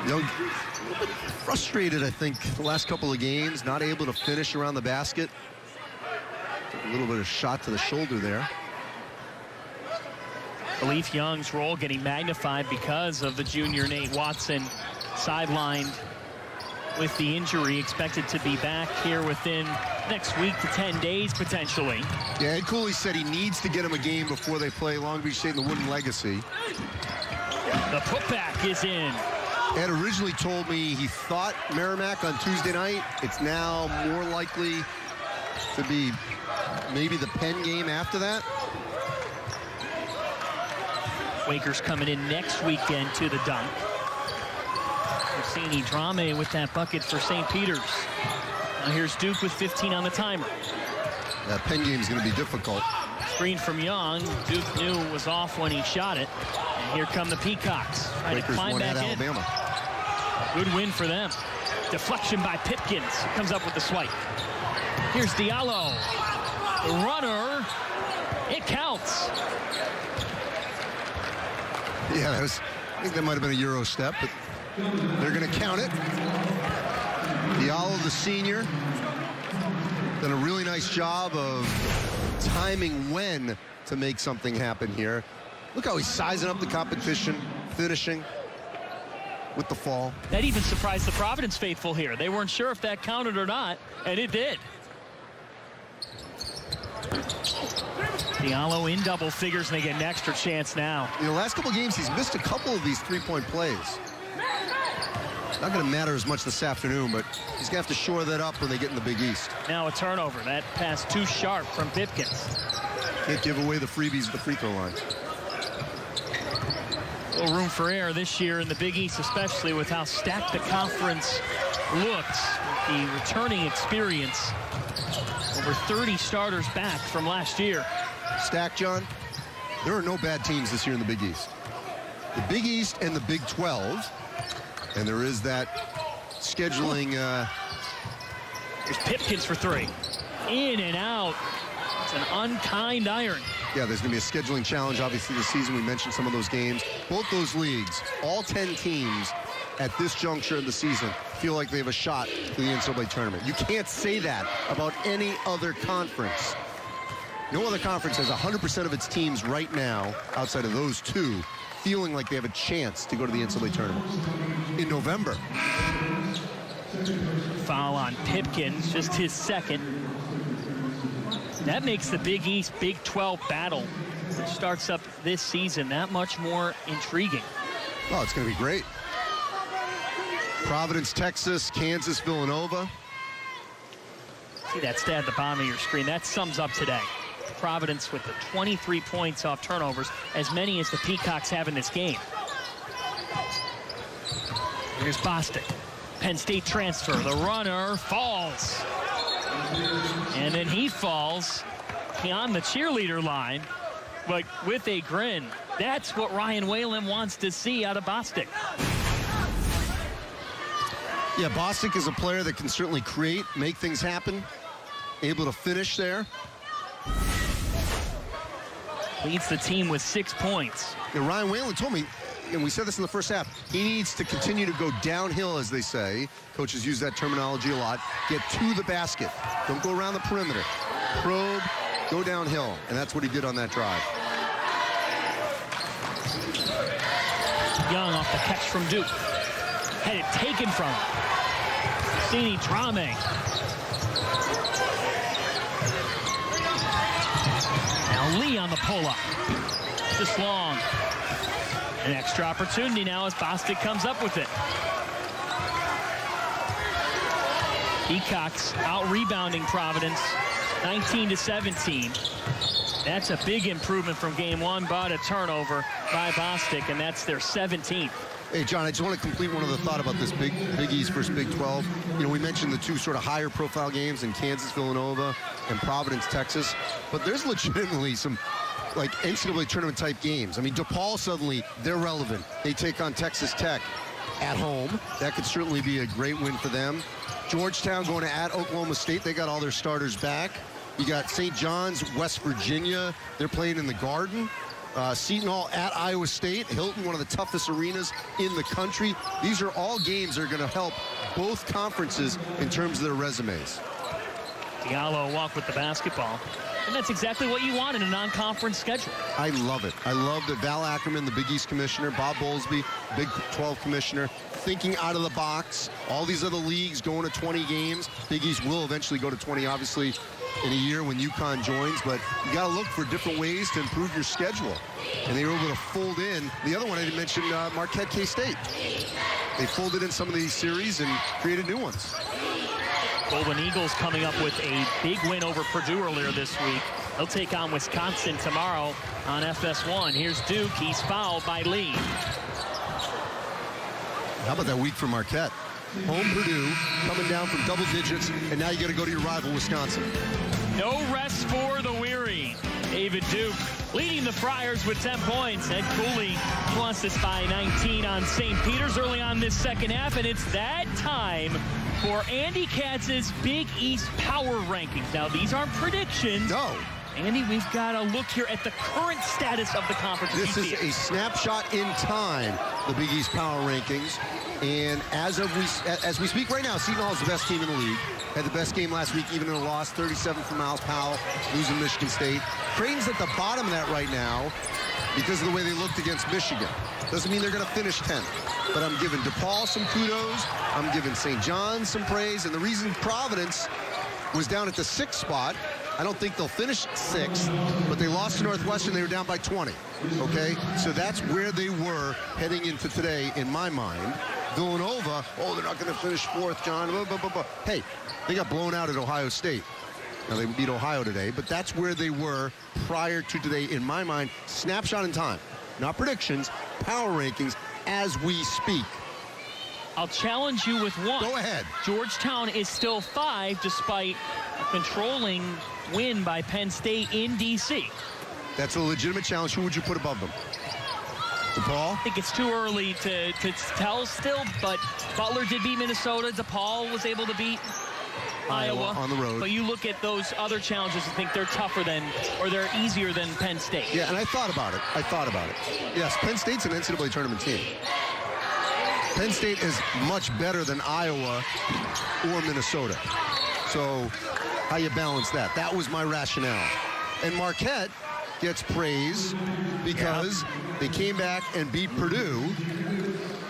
Young, a little bit frustrated, I think, the last couple of games, not able to finish around the basket. Took a little bit of shot to the shoulder there. Khalif Young's role getting magnified because of the junior Nate Watson sidelined with the injury, expected to be back here within next week to 10 days potentially. Yeah, Ed Cooley said he needs to get him a game before they play Long Beach State in the Wooden Legacy. The putback is in. Ed originally told me he thought Merrimack on Tuesday night. It's now more likely to be maybe the Penn game after that. Quakers coming in next weekend to the dunk. Orsini Drame with that bucket for St. Peter's. Now here's Duke with 15 on the timer. That Penn game is going to be difficult. Screen from Young. Duke knew it was off when he shot it. And here come the Peacocks. Trying to climb back in. Alabama. Good win for them. Deflection by Pipkins. Comes up with the swipe. Here's Diallo. The runner. It counts. Yeah, I think that might have been a Euro step, but they're going to count it. Diallo, the senior, done a really nice job of timing when to make something happen here. Look how he's sizing up the competition, finishing with the fall. That even surprised the Providence faithful here. They weren't sure if that counted or not, and it did. Diallo in double figures, and they get an extra chance now. In the last couple of games, he's missed a couple of these three-point plays. Not going to matter as much this afternoon, but he's going to have to shore that up when they get in the Big East. Now a turnover. That pass too sharp from Pipkins. Can't give away the freebies at the free throw line. little room for error this year in the Big East, especially with how stacked the conference looks. The returning experience. Over 30 starters back from last year. Stack, John, there are no bad teams this year in the Big East. The Big East and the Big 12, and there is that scheduling. There's Pipkins for three. In and out. It's an unkind iron. Yeah, there's going to be a scheduling challenge, obviously, this season. We mentioned some of those games. Both those leagues, all 10 teams at this juncture of the season feel like they have a shot to the NCAA tournament. You can't say that about any other conference. No other conference has 100% of its teams right now, outside of those two, feeling like they have a chance to go to the NCAA tournament in November. Foul on Pipkins, just his second. That makes the Big East Big 12 battle, which starts up this season, that much more intriguing. Oh, it's going to be great. Providence, Texas, Kansas, Villanova. See that stat at the bottom of your screen. That sums up today. Providence with the 23 points off turnovers, as many as the Peacocks have in this game. Here's Bostic. Penn State transfer. The runner falls. And then he falls on the cheerleader line, but with a grin. That's what Ryan Whalen wants to see out of Bostic. Yeah, Bostic is a player that can certainly create, make things happen, able to finish there. Leads the team with 6 points. Yeah, Ryan Whalen told me, and we said this in the first half, he needs to continue to go downhill, as they say. Coaches use that terminology a lot. Get to the basket. Don't go around the perimeter. Probe, go downhill. And that's what he did on that drive. Young off the catch from Duke. Had it taken from him. Sini Drame. Now Lee on the pull-up. Just long. An extra opportunity now as Bostic comes up with it. Peacocks out-rebounding Providence, 19-17. That's a big improvement from game one, but a turnover by Bostic, and that's their 17th. Hey, John, I just want to complete one other thought about this Big East versus Big 12. You know, we mentioned the two sort of higher profile games in Kansas, Villanova, and Providence, Texas. But there's legitimately some, like, NCAA tournament type games. I mean, DePaul suddenly, they're relevant. They take on Texas Tech at home. That could certainly be a great win for them. Georgetown going to at Oklahoma State. They got all their starters back. You got St. John's, West Virginia. They're playing in the Garden. Seton Hall at Iowa State. Hilton, one of the toughest arenas in the country. These are all games that are going to help both conferences in terms of their resumes. Diallo walk with the basketball. And that's exactly what you want in a non-conference schedule. I love it. I love that Val Ackerman, the Big East commissioner, Bob Bowlesby, Big 12 commissioner, thinking out of the box. All these other leagues going to 20 games. Big East will eventually go to 20, obviously, in a year when UConn joins. But you got to look for different ways to improve your schedule. And they were able to fold in. The other one I didn't mention, Marquette K-State. They folded in some of these series and created new ones. Golden Eagles coming up with a big win over Purdue earlier this week. They'll take on Wisconsin tomorrow on FS1. Here's Duke. He's fouled by Lee. How about that week for Marquette? Home Purdue, coming down from double digits, and now you got to go to your rival, Wisconsin. No rest for the weary. David Duke leading the Friars with 10 points. Ed Cooley wants this by 19 on St. Peter's early on this second half, and it's that time for Andy Katz's Big East Power Rankings. Now, these aren't predictions. No. Andy, we've got to look here at the current status of the conference. This is a snapshot in time, the Big East Power Rankings. And as we speak right now, Seton Hall is the best team in the league. Had the best game last week, even in a loss, 37 for Miles Powell, losing Michigan State. Creighton's at the bottom of that right now because of the way they looked against Michigan. Doesn't mean they're going to finish 10th. But I'm giving DePaul some kudos. I'm giving St. John's some praise. And the reason Providence was down at the 6th spot, I don't think they'll finish 6th, but they lost to Northwestern. They were down by 20, okay? So that's where they were heading into today, in my mind. Villanova, oh, they're not going to finish 4th, John. Blah, blah, blah, blah. Hey, they got blown out at Ohio State. Now, they beat Ohio today, but that's where they were prior to today, in my mind. Snapshot in time. Not predictions, power rankings as we speak. I'll challenge you with one. Go ahead. Georgetown is still 5 despite a controlling win by Penn State in D.C. That's a legitimate challenge. Who would you put above them? DePaul? I think it's too early to tell still, but Butler did beat Minnesota. DePaul was able to beat Iowa on the road. But you look at those other challenges and think they're tougher than, or they're easier than Penn State. Yeah, and I thought about it. Yes, Penn State's an NCAA tournament team. Penn State is much better than Iowa or Minnesota. So how you balance that? That was my rationale. And Marquette gets praise because they came back and beat Purdue.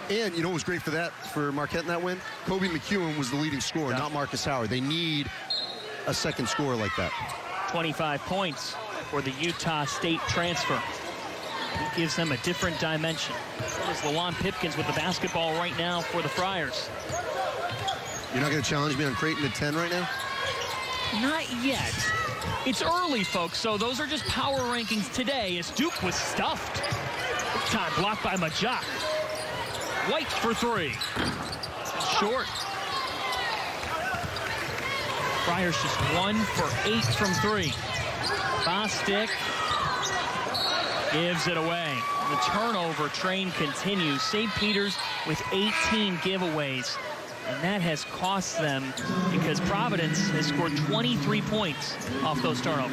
And you know what was great for Marquette in that win? Kobe McEwen was the leading scorer, not Marcus Howard. They need a second scorer like that. 25 points for the Utah State transfer. He gives them a different dimension. So is Lawan Pipkins with the basketball right now for the Friars. You're not going to challenge me on Creighton at 10 right now? Not yet. It's early, folks, so those are just power rankings today as Duke was stuffed. This time blocked by Majak. White for 3. Short. Friars just 1 for 8 from 3. Bostic gives it away. The turnover train continues. St. Peter's with 18 giveaways. And that has cost them because Providence has scored 23 points off those turnovers.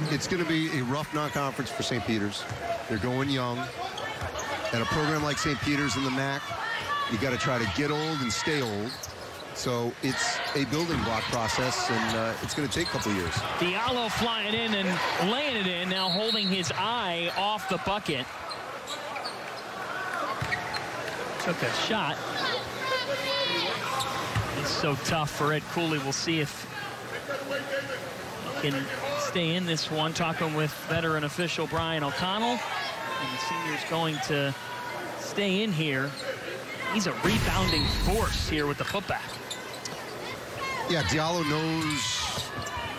It's going to be a rough non-conference for St. Peter's. They're going young. At a program like St. Peter's in the MAC, you got to try to get old and stay old. So it's a building block process, and it's going to take a couple years. Diallo flying in and laying it in, now holding his eye off the bucket. Took a shot. It's so tough for Ed Cooley. We'll see if he can stay in this one. Talking with veteran official Brian O'Connell. And the senior's going to stay in here. He's a rebounding force here with the putback. Yeah, Diallo knows,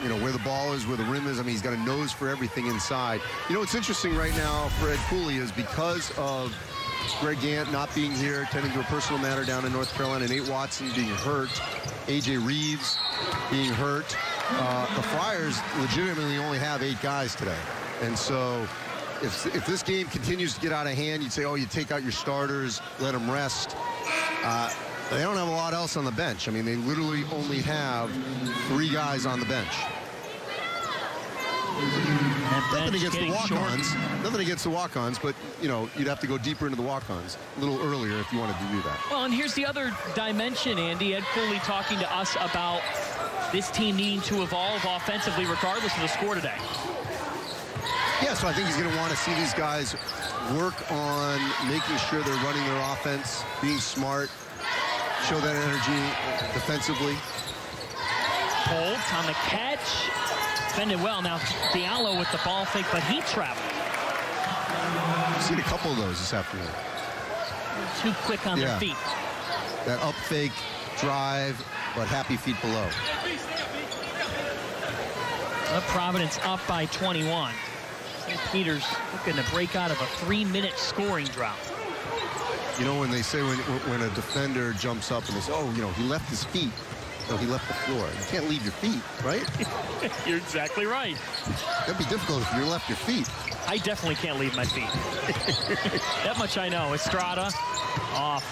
you know, where the ball is, where the rim is. I mean, he's got a nose for everything inside. You know, what's interesting right now for Ed Cooley is because of Greg Gant not being here, tending to a personal matter down in North Carolina, Nate Watson being hurt, A.J. Reeves being hurt. The Friars legitimately only have 8 guys today. And so if this game continues to get out of hand, you'd say, oh, you take out your starters, let them rest. They don't have a lot else on the bench. I mean, they literally only have 3 guys on the bench. Nothing against the walk-ons. Nothing against the walk-ons, but, you know, you'd have to go deeper into the walk-ons a little earlier if you wanted to do that. Well, and here's the other dimension, Andy. Ed Cooley talking to us about this team needing to evolve offensively regardless of the score today. Yeah, so I think he's going to want to see these guys work on making sure they're running their offense, being smart, show that energy defensively. Holt on the catch. Defended well. Now Diallo with the ball fake, but he traveled. I've seen a couple of those this afternoon. Too quick on their feet. That up fake, drive, but happy feet below. Providence up by 21. St. Peter's looking to break out of a 3-minute scoring drought. You know, when they say when a defender jumps up and they say, oh, you know, he left his feet. No, he left the floor. You can't leave your feet, right? You're exactly right. That'd be difficult if you left your feet. I definitely can't leave my feet. That much I know. Estrada off.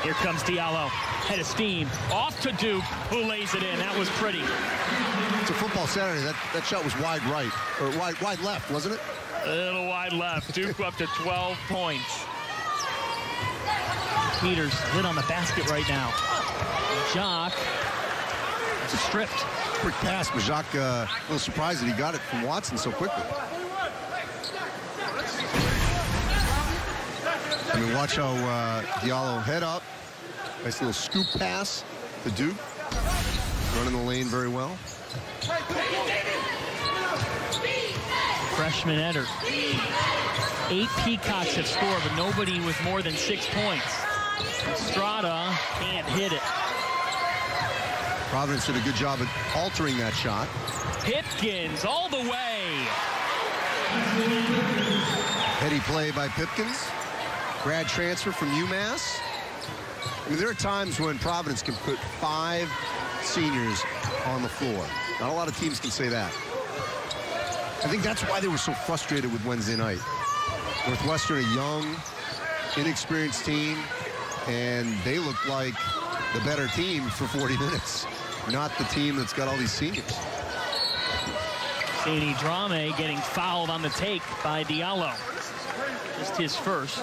Here comes Diallo. Head of steam. Off to Duke, who lays it in. That was pretty. It's a football Saturday. That shot was wide right, or wide left, wasn't it? A little wide left. Duke up to 12 points. Peters lit on the basket right now. Jock stripped. Quick pass, but Jacques a little surprised that he got it from Watson so quickly. I mean, watch how Diallo head up. Nice little scoop pass to Duke. Running the lane very well. Freshman Eder. 8 Peacocks have scored, but nobody with more than 6 points. Estrada can't hit it. Providence did a good job at altering that shot. Pipkins all the way. Heady play by Pipkins. grad transfer from UMass. I mean, there are times when Providence can put 5 seniors on the floor. Not a lot of teams can say that. I think that's why they were so frustrated with Wednesday night. Northwestern, a young, inexperienced team, and they look like the better team for 40 minutes, not the team that's got all these seniors. Sandy Drame getting fouled on the take by Diallo. Just his first.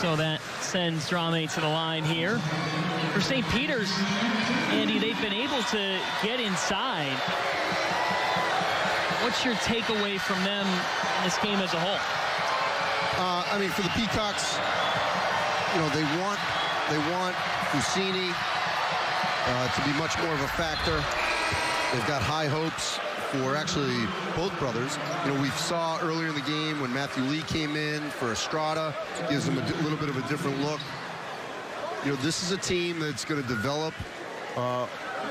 So that sends Drame to the line here. For St. Peter's, Andy, they've been able to get inside. What's your takeaway from them in this game as a whole? I mean, for the Peacocks, you know, they want Fusini to be much more of a factor. They've got high hopes for actually both brothers. You know, we saw earlier in the game when Matthew Lee came in for Estrada, gives them a little bit of a different look. You know, this is a team that's going to develop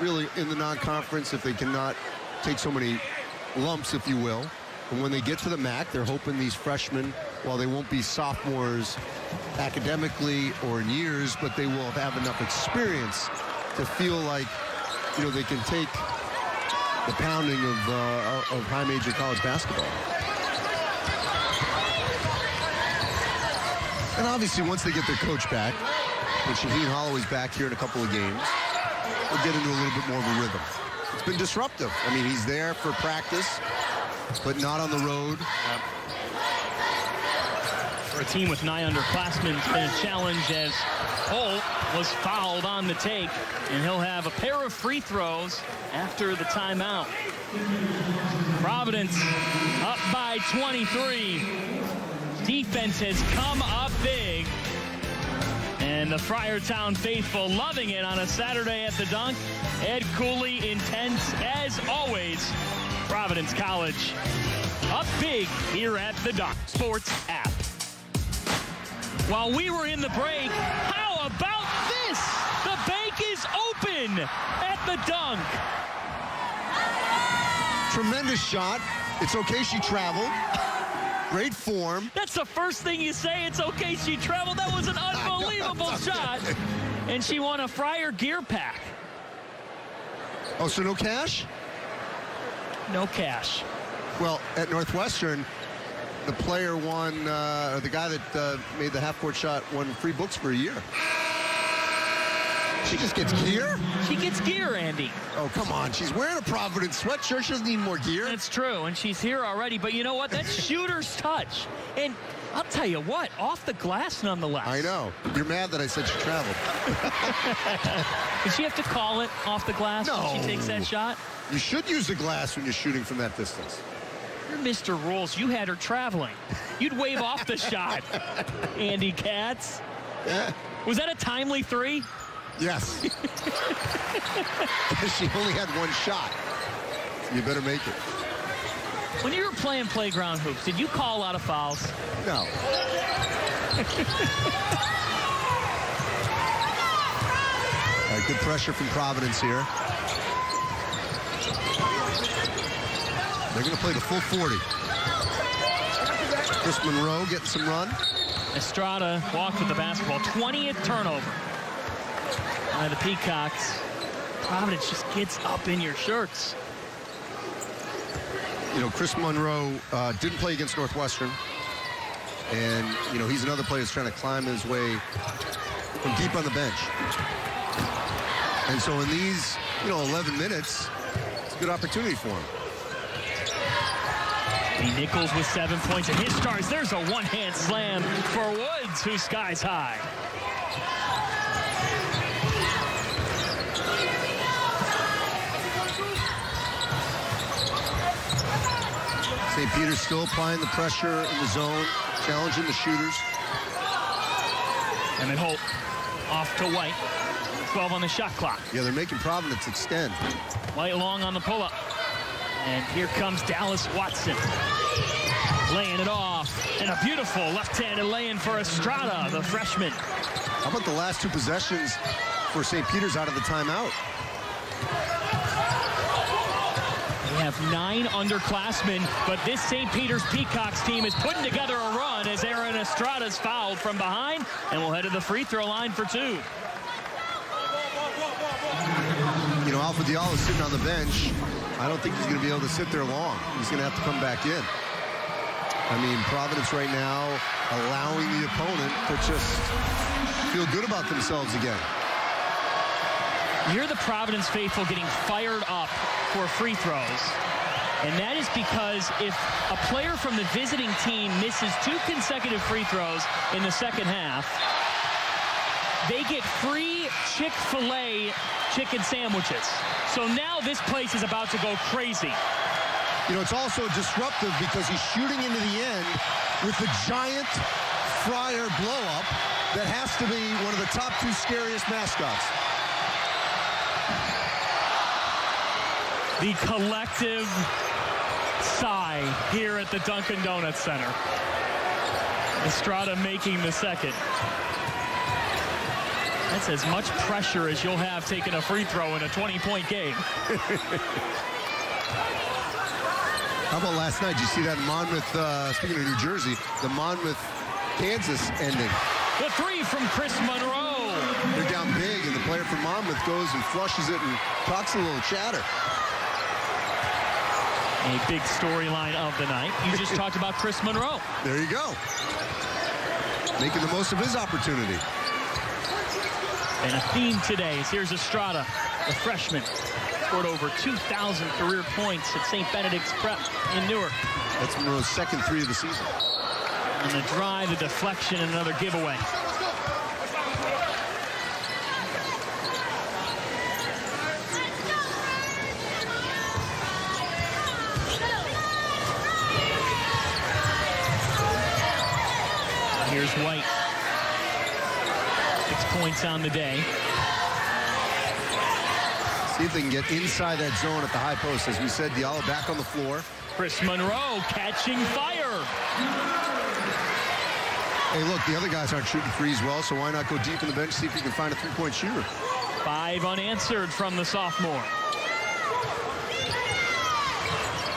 really in the non-conference if they cannot take so many lumps, if you will. And when they get to the MAC, they're hoping these freshmen, while they won't be sophomores academically or in years, but they will have enough experience to feel like, you know, they can take the pounding of high major college basketball. And obviously, once they get their coach back, and Shaheen Holloway's back here in a couple of games, they'll get into a little bit more of a rhythm. It's been disruptive. I mean, he's there for practice, but not on the road. For a team with 9 underclassmen, it's been a challenge as Holt was fouled on the take, and he'll have a pair of free throws after the timeout. Providence up by 23. Defense has come up big. And the Friartown faithful loving it on a Saturday at the Dunk. Ed Cooley intense as always. Providence College up big here at the Dunk Sports app. While we were in the break, how about this? The bank is open at the Dunk. Tremendous shot. It's okay she traveled. Great form. That's the first thing you say. It's okay she traveled. That was an unbelievable shot. And she won a Friar gear pack. Oh, so no cash? No cash. Well, at Northwestern, the player won, the guy that made the half-court shot won free books for a year. She just gets gear? She gets gear, Andy. Oh, come on. She's wearing a Providence sweatshirt. She doesn't need more gear. That's true, and she's here already. But you know what? That's shooter's touch. And I'll tell you what, off the glass nonetheless. I know. You're mad that I said she traveled. Does she have to call it off the glass when she takes that shot? You should use the glass when you're shooting from that distance. You're Mr. Rules. You had her traveling. You'd wave off the shot, Andy Katz. Yeah. Was that a timely three? Yes. She only had one shot. So you better make it. When you were playing playground hoops, did you call a lot of fouls? No. All right, good pressure from Providence here. They're going to play the full 40. Chris Monroe getting some run. Estrada walked with the basketball. 20th turnover by the Peacocks. Providence just gets up in your shirts. You know, Chris Monroe didn't play against Northwestern. And, you know, he's another player that's trying to climb his way from deep on the bench. And so in these, 11 minutes, it's a good opportunity for him. Nichols with 7 points in his stars. There's a one-hand slam for Woods, who's skies high. St. Peter's still applying the pressure in the zone, challenging the shooters. And then Holt off to White. 12 on the shot clock. Yeah, they're making Providence extend. White long on the pull-up. And here comes Dallas Watson. Laying it off. And a beautiful left-handed lay-in for Estrada, the freshman. How about the last two possessions for St. Peter's out of the timeout? They have 9 underclassmen, but this St. Peter's Peacocks team is putting together a run as Aaron Estrada's fouled from behind, and will head to the free throw line for 2. You know, Alpha Diallo is sitting on the bench. I don't think he's going to be able to sit there long. He's going to have to come back in. I mean, Providence right now allowing the opponent to just feel good about themselves again. You're the Providence faithful getting fired up for free throws. And that is because if a player from the visiting team misses 2 consecutive free throws in the second half, they get free Chick-fil-A chicken sandwiches. So now this place is about to go crazy. You know, it's also disruptive because he's shooting into the end with the giant Fryer blow-up that has to be one of the top 2 scariest mascots. The collective sigh here at the Dunkin' Donuts Center. Estrada making the second. That's as much pressure as you'll have taking a free throw in a 20-point game. How about last night? Did you see that Monmouth, speaking of New Jersey, the Monmouth-Kansas ending? The 3 from Chris Monroe. They're down big, and the player from Monmouth goes and flushes it and talks a little chatter. A big storyline of the night. You just talked about Chris Monroe. There you go. Making the most of his opportunity. And a theme today is here's Estrada, the freshman. Scored over 2,000 career points at St. Benedict's Prep in Newark. That's Monroe's second 3 of the season. And the drive, the deflection, and another giveaway. Here's White. 6 points on the day. See if they can get inside that zone at the high post. As we said, Diallo back on the floor. Chris Monroe catching fire. Hey, look, the other guys aren't shooting threes well, so why not go deep in the bench, see if you can find a 3-point shooter. 5 unanswered from the sophomore.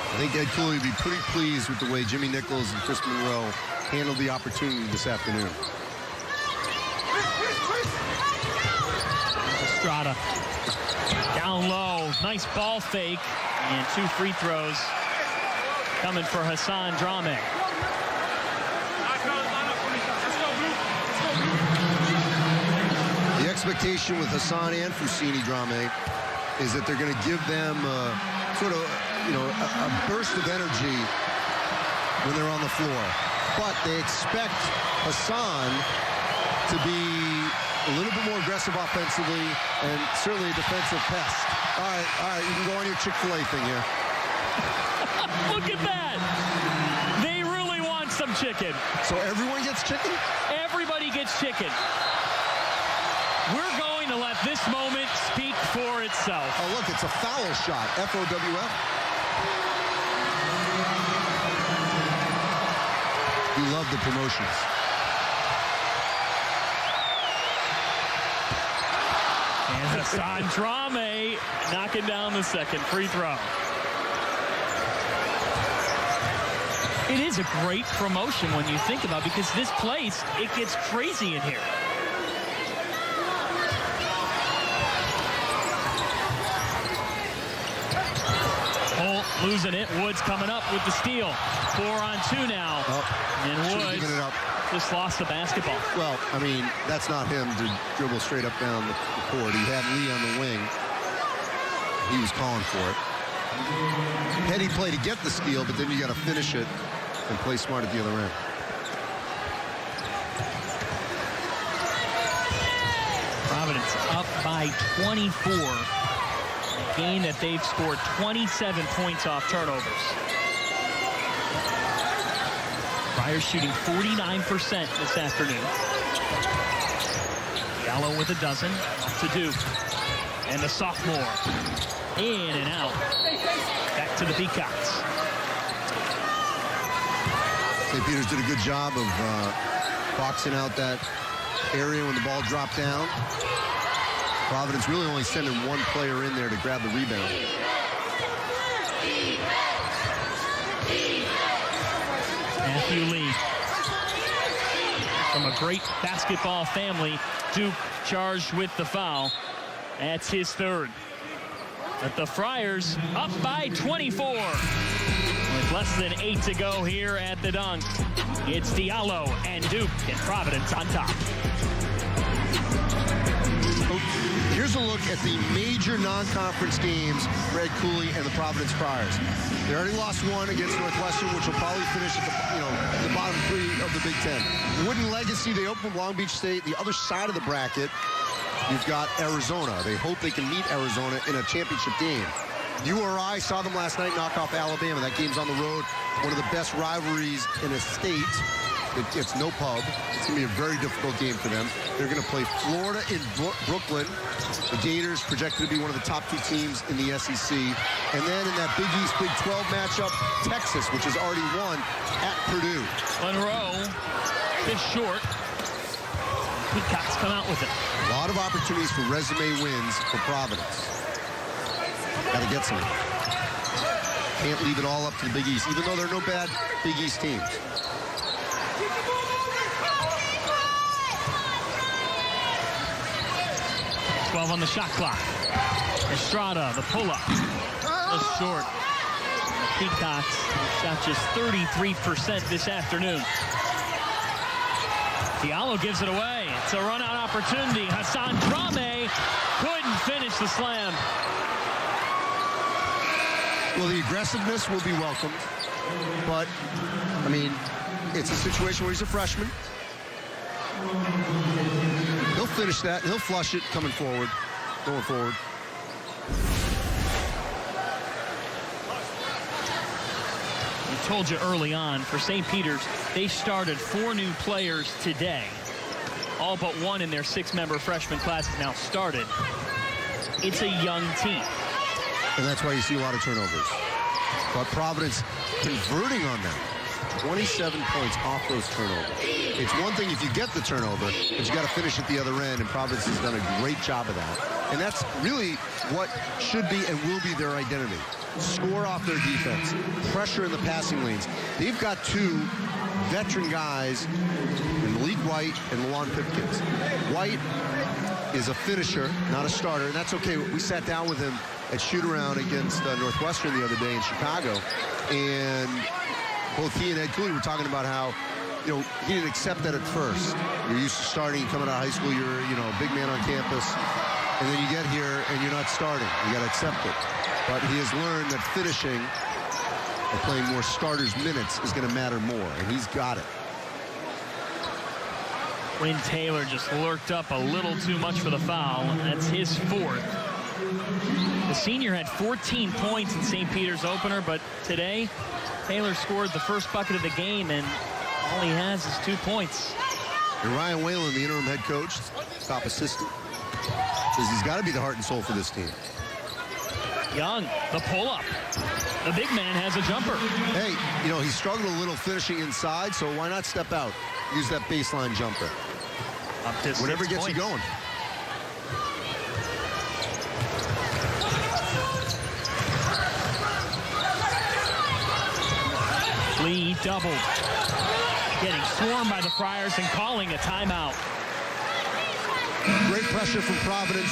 I think Ed Cooley would be pretty pleased with the way Jimmy Nichols and Chris Monroe handled the opportunity this afternoon. Estrada down low, nice ball fake, and 2 free throws coming for Hassan Drame. The expectation with Hassan and Fousseyni Drame is that they're going to give them sort of, you know, a burst of energy when they're on the floor. But they expect Hassan to be a little bit more aggressive offensively and certainly a defensive pest. All right, you can go on your Chick-fil-A thing here. Look at that. They really want some chicken. So everyone gets chicken? Everybody gets chicken. We're going to let this moment speak for itself. Oh, look, it's a foul shot. F-O-W-L. You love the promotions. And Hassan Drame knocking down the second free throw. It is a great promotion when you think about it, because this place, it gets crazy in here. Holt losing it. Woods coming up with the steal. 4 on 2 now. And Woods just lost the basketball. Well, I mean, that's not him to dribble straight up down the court. He had Lee on the wing. He was calling for it. Heady play to get the steal, but then you got to finish it and play smart at the other end. Providence up by 24. A game that they've scored 27 points off turnovers. Friars shooting 49% this afternoon. Diallo with a dozen to Duke. And the sophomore. In and out. Back to the Peacocks. St. Peter's did a good job of boxing out that area when the ball dropped down. Providence really only sending one player in there to grab the rebound. Matthew Lee, from a great basketball family. Duke charged with the foul. That's his third. But the Friars up by 24. With less than 8 to go here at the dunk. It's Diallo and Duke and Providence on top. Here's a look at the major non-conference games for Ed Cooley and the Providence Friars. They already lost one against Northwestern, which will probably finish at the bottom 3 of the Big Ten. Wooden Legacy, they opened with Long Beach State. The other side of the bracket, you've got Arizona. They hope they can meet Arizona in a championship game. URI saw them last night knock off Alabama. That game's on the road. One of the best rivalries in a state. It's no pub. It's going to be a very difficult game for them. They're going to play Florida in Brooklyn. The Gators projected to be one of the top 2 teams in the SEC. And then in that Big East, Big 12 matchup, Texas, which has already won, at Purdue. Monroe is short. Peacocks come out with it. A lot of opportunities for resume wins for Providence. Got to get some. Can't leave it all up to the Big East, even though there are no bad Big East teams. On the shot clock. Estrada, the pull-up. Just short. The Peacocks shot just 33% this afternoon. Diallo gives it away. It's a run-out opportunity. Hassan Drame couldn't finish the slam. Well, the aggressiveness will be welcomed. But, I mean, it's a situation where he's a freshman. He'll finish that. He'll flush it going forward. I told you early on, for St. Peter's, they started 4 new players today. All but one in their 6-member freshman class has now started. It's a young team. And that's why you see a lot of turnovers. But Providence converting on them. 27 points off those turnovers. It's one thing if you get the turnover, but you got to finish at the other end, and Providence has done a great job of that. And that's really what should be and will be their identity. Score off their defense, pressure in the passing lanes. They've got 2 veteran guys in Malik White and Lawan Pipkins. White is a finisher, not a starter, and that's okay. We sat down with him at shoot-around against Northwestern the other day in Chicago, and both he and Ed Cooley were talking about how, he didn't accept that at first. You're used to starting, coming out of high school, you're, a big man on campus, and then you get here and you're not starting. You got to accept it. But he has learned that finishing and playing more starters minutes is going to matter more, and he's got it. Quinn Taylor just lurked up a little too much for the foul. That's his 4th. The senior had 14 points in St. Peter's opener, but today Taylor scored the first bucket of the game, and all he has is 2 points. And Ryan Whalen, the interim head coach, top assistant, says he's got to be the heart and soul for this team. Young, the pull-up. The big man has a jumper. Hey, he struggled a little finishing inside, so why not step out? Use that baseline jumper. Up to whatever gets you going. Lee doubled. Getting swarmed by the Friars and calling a timeout. Great pressure from Providence.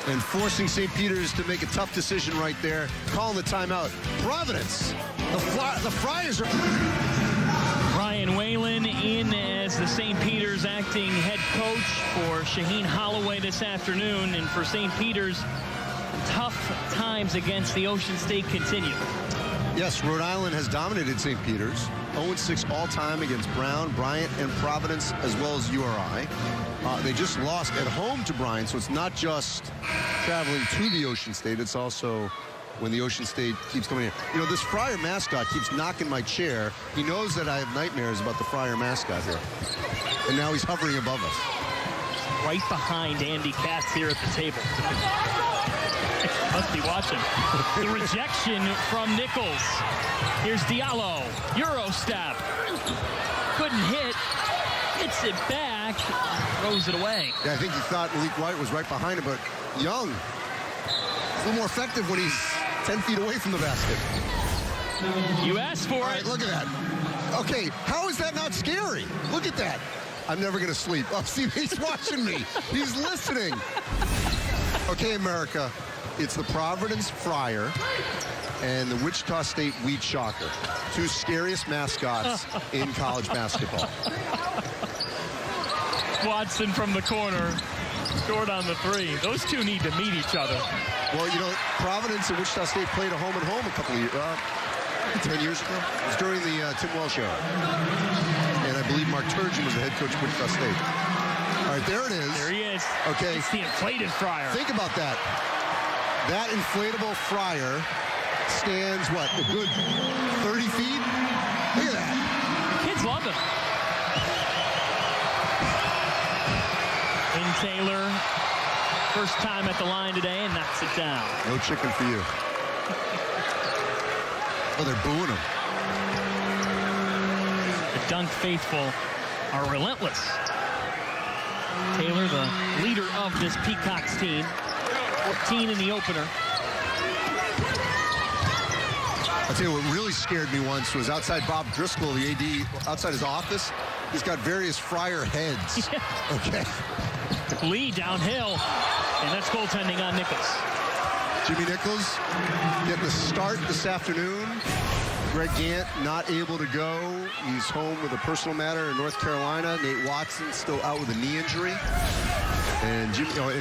And forcing St. Peter's to make a tough decision right there. Calling the timeout. Providence. The Friars are... Ryan Whalen in as the St. Peter's acting head coach for Shaheen Holloway this afternoon. And for St. Peter's, tough times against the Ocean State continue. Yes, Rhode Island has dominated St. Peter's. 0-6 all-time against Brown, Bryant, and Providence, as well as URI. They just lost at home to Bryant, so it's not just traveling to the Ocean State. It's also when the Ocean State keeps coming in. This Friar mascot keeps knocking my chair. He knows that I have nightmares about the Friar mascot here. And now he's hovering above us. Right behind Andy Katz here at the table. Must be watching. The rejection from Nichols. Here's Diallo. Euro step. Couldn't hit. Hits it back. throws it away. Yeah, I think he thought Malik White was right behind him, but Young is a little more effective when he's 10 feet away from the basket. You asked for All it. right, look at that. Okay, how is that not scary? Look at that. I'm never going to sleep. Oh, see, he's watching me. He's listening. Okay, America, it's the Providence Friar and the Wichita State Wheat Shocker, two scariest mascots in college basketball. Watson from the corner, scored on the three. Those two need to meet each other. Well, you know, Providence and Wichita State played a home-and-home a couple of years, 10 years ago. It was during the Tim Welsh era. And I believe Mark Turgeon was the head coach of Wichita State. All right, there it is. There he is. Okay. It's the inflated Friar. Think about that. That inflatable Friar stands, what, a good 30 feet? Look at that. Kids love him. In Taylor, first time at the line today and knocks it down. No chicken for you. Oh, they're booing him. The Dunk faithful are relentless. Taylor, the leader of this Peacocks team, 14 in the opener. I'll tell you what really scared me once was outside Bob Driscoll, the AD, outside his office. He's got various Friar heads. Yeah. Okay. Lee downhill, and that's goaltending on Nichols. Jimmy Nichols getting the start this afternoon. Greg Gant not able to go. He's home with a personal matter in North Carolina. Nate Watson still out with a knee injury. And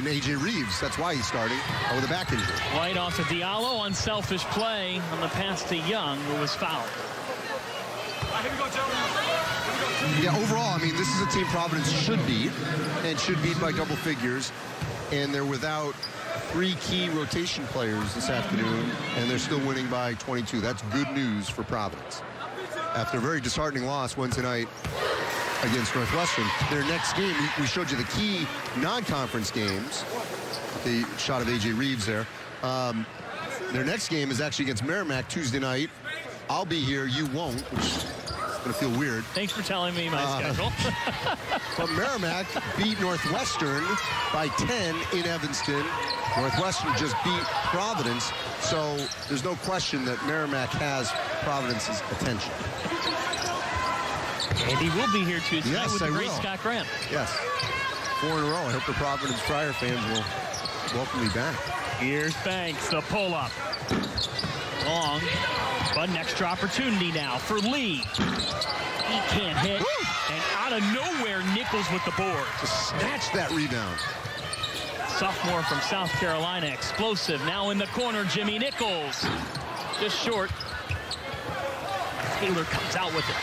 A.J. Reeves, that's why he's starting, with a back injury. White off to Diallo, unselfish play on the pass to Young, who was fouled. Yeah, overall, I mean, this is a team Providence should beat, and should beat by double figures. And they're without three key rotation players this afternoon, and they're still winning by 22. That's good news for Providence. After a very disheartening loss Wednesday night against Northwestern, their next game, we showed you the key non-conference games. The shot of A.J. Reeves there. Their next game is actually against Merrimack Tuesday night. I'll be here, you won't, which is going to feel weird. Thanks for telling me my schedule. But Merrimack beat Northwestern by 10 in Evanston. Northwestern just beat Providence, so there's no question that Merrimack has Providence's attention. And he will be here Tuesday Yes, with the I great will. Scott Graham. Yes, 4 in a row. I hope the Providence Friar fans will welcome me back. Here's Banks, the pull-up. Long, but an extra opportunity now for Lee. He can't hit. Woo! And out of nowhere, Nichols with the board. Just snatched that rebound. Sophomore from South Carolina, explosive. Now in the corner, Jimmy Nichols. Just short. Taylor comes out with it.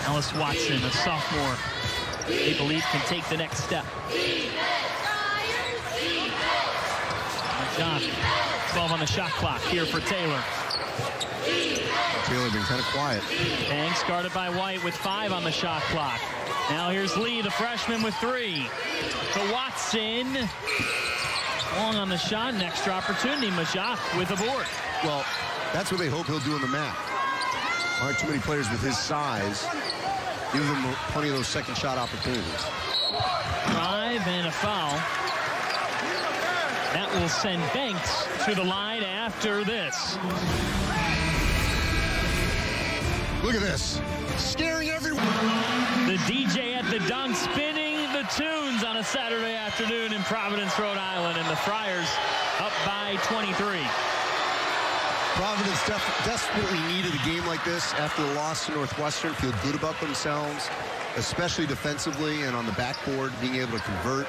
Ellis Watson, a sophomore, they believe can take the next step. John, 12 on the shot clock here for Taylor. Taylor been kind of quiet. Banks guarded by White with 5 on the shot clock. Now here's Lee, the freshman, with 3. To Watson. Long on the shot, an extra opportunity. Majak with a board. Well, that's what they hope he'll do on the map. Aren't too many players with his size. Give him plenty of those second shot opportunities. Drive and a foul. That will send Banks to the line after this. Look at this. Scaring everyone. The DJ at the Dunk spinning the tunes on a Saturday afternoon in Providence, Rhode Island, and the Friars up by 23. Providence desperately needed a game like this after the loss to Northwestern. Feel good about themselves, especially defensively and on the backboard, being able to convert.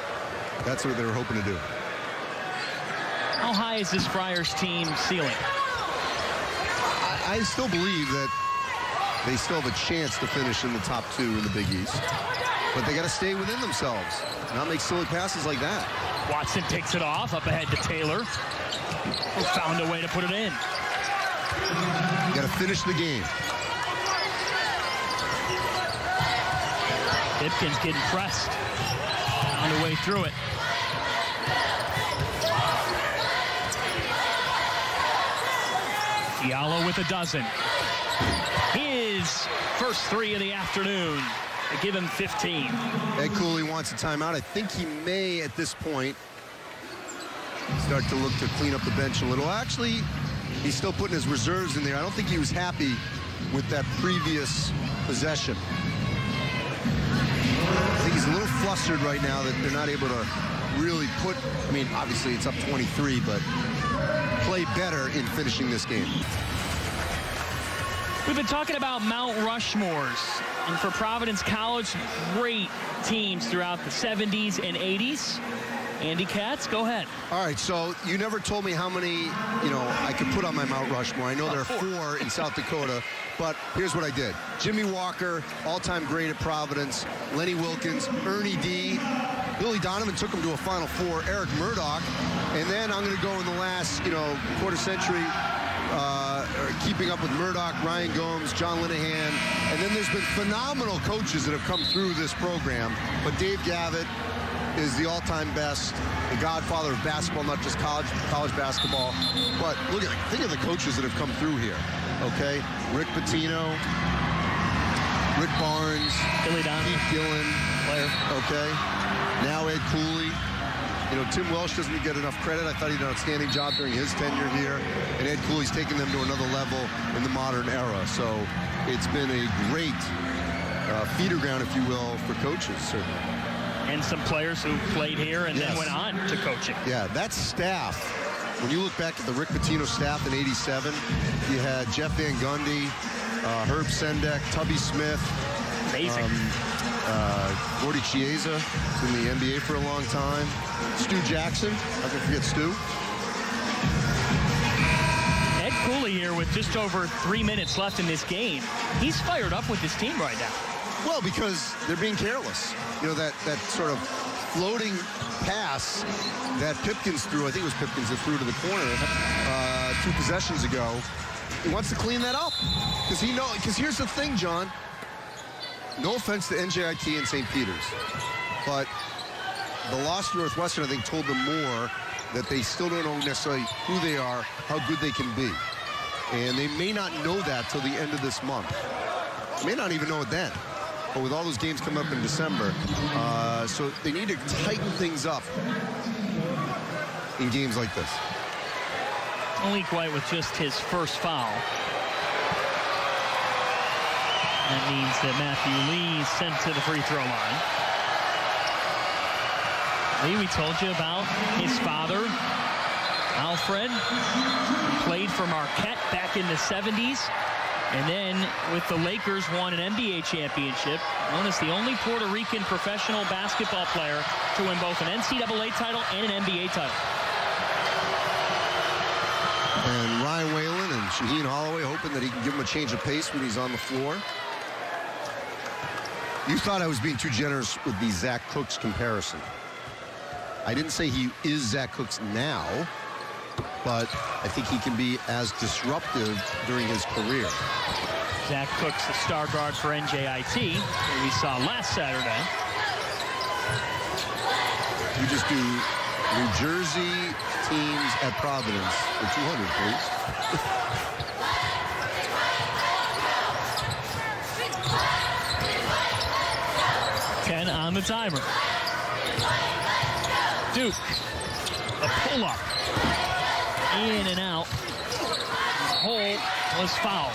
That's what they were hoping to do. How high is this Friars team ceiling? I still believe that they still have a chance to finish in the top 2 in the Big East. But they got to stay within themselves, not make silly passes like that. Watson takes it off, up ahead to Taylor, who found a way to put it in. You got to finish the game. Hipkins getting pressed. On the way through it. Diallo with a dozen. His first 3 of the afternoon. They give him 15. Ed Cooley wants a timeout. I think he may, at this point, start to look to clean up the bench a little. Actually, he's still putting his reserves in there. I don't think he was happy with that previous possession. I think he's a little flustered right now that they're not able to really put, I mean, obviously it's up 23, but play better in finishing this game. We've been talking about Mount Rushmores, and for Providence College, great teams throughout the 70s and 80s. Andy Katz, go ahead. All right, so you never told me how many, I could put on my Mount Rushmore. I know there are 4 in South Dakota, but here's what I did. Jimmy Walker, all-time great at Providence. Lenny Wilkins, Ernie D. Billy Donovan took him to a Final Four. Eric Murdoch. And then I'm going to go in the last, quarter century, keeping up with Murdoch, Ryan Gomes, John Linehan. And then there's been phenomenal coaches that have come through this program. But Dave Gavitt is the all-time best, the godfather of basketball, not just college basketball. But think of the coaches that have come through here, okay? Rick Pitino, Rick Barnes, Billy Donovan, Keith Gillen, player. Okay? Now Ed Cooley. Tim Welsh doesn't get enough credit. I thought he did an outstanding job during his tenure here. And Ed Cooley's taken them to another level in the modern era. So it's been a great feeder ground, if you will, for coaches, certainly. And some players who played here and Yes. then went on to coaching. Yeah, that staff, when you look back at the Rick Pitino staff in '87, you had Jeff Van Gundy, Herb Sendek, Tubby Smith, Amazing. Gordy Chiesa, in the NBA for a long time. Stu Jackson, how can I forget Stu? Ed Cooley here with just over 3 minutes left in this game. He's fired up with his team right now. Well, because they're being careless. That sort of floating pass that Pipkins threw, I think it was Pipkins that threw to the corner 2 possessions ago. He wants to clean that up. Because here's the thing, John. No offense to NJIT and St. Peter's, but the loss to Northwestern, I think, told them more that they still don't know necessarily who they are, how good they can be. And they may not know that till the end of this month. They may not even know it then. But with all those games coming up in December, so they need to tighten things up in games like this. Malik White with just his first foul. That means that Matthew Lee is sent to the free throw line. Lee, we told you about his father, Alfred, played for Marquette back in the 70s. And then with the Lakers won an NBA championship, known as the only Puerto Rican professional basketball player to win both an NCAA title and an NBA title. And Ryan Whalen and Shaheen Holloway hoping that he can give him a change of pace when he's on the floor. You thought I was being too generous with the Zach Cooks comparison. I didn't say he is Zach Cooks now, but I think he can be as disruptive during his career. Zach Cooks, the star guard for NJIT, who we saw last Saturday. You just do New Jersey teams at Providence for 200, please. 10 on the timer. Duke, a pull-up. In and out. Holt was fouled.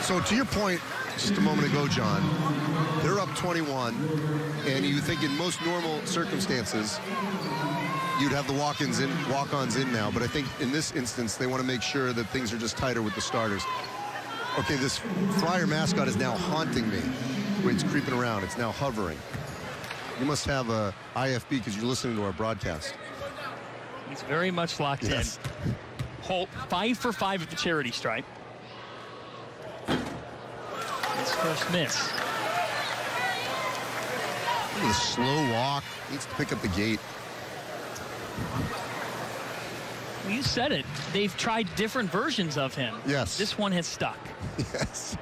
So to your point just a moment ago, John, they're up 21, and you think in most normal circumstances you'd have the walk-ons in now, but I think in this instance they want to make sure that things are just tighter with the starters. Okay, this Friar mascot is now haunting me. It's creeping around. It's now hovering. You must have a IFB because you're listening to our broadcast. He's very much locked in. Holt 5 for 5 at the charity stripe. His first miss. Look at the slow walk. Needs to pick up the gate. Well, you said it. They've tried different versions of him. Yes. This one has stuck. Yes.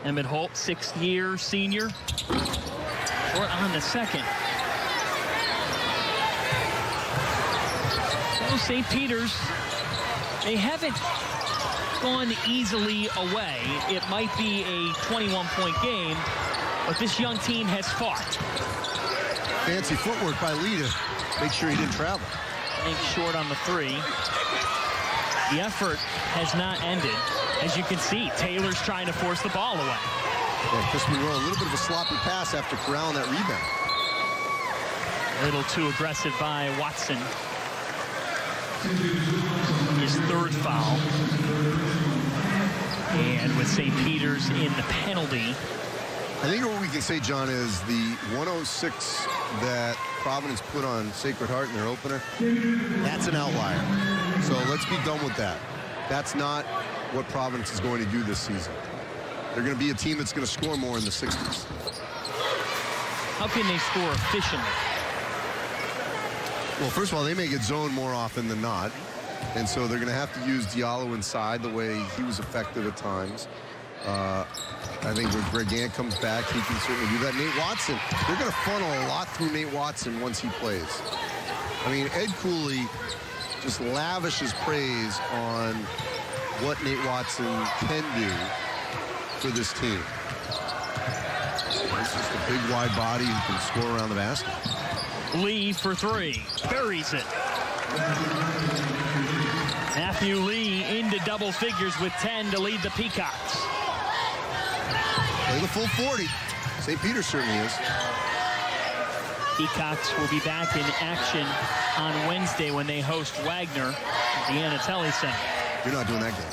Emmett Holt, 6th-year senior. Short on the second. St. Peter's, they haven't gone easily away. It might be a 21-point game, but this young team has fought. Fancy footwork by Lee to make sure he didn't travel. Bank short on the three. The effort has not ended. As you can see, Taylor's trying to force the ball away. Yeah, Chris Monroe, a little bit of a sloppy pass after corralling that rebound. A little too aggressive by Watson. His third foul. And with St. Peter's in the penalty. I think what we can say, John, is the 106 that Providence put on Sacred Heart in their opener, that's an outlier. So let's be done with that. That's not what Providence is going to do this season. They're going to be a team that's going to score more in the 60s. How can they score efficiently? Well, first of all, they may get zoned more often than not. And so they're going to have to use Diallo inside the way he was effective at times. I think when Greg Gant comes back, he can certainly do that. Nate Watson, they're going to funnel a lot through Nate Watson once he plays. I mean, Ed Cooley just lavishes praise on what Nate Watson can do for this team. He's just a big, wide body who can score around the basket. Lee for three. Buries it. Matthew Lee into double figures with 10 to lead the Peacocks. Play the full 40. St. Peter certainly is. Peacocks will be back in action on Wednesday when they host Wagner at the Anatelli Center. You're not doing that game.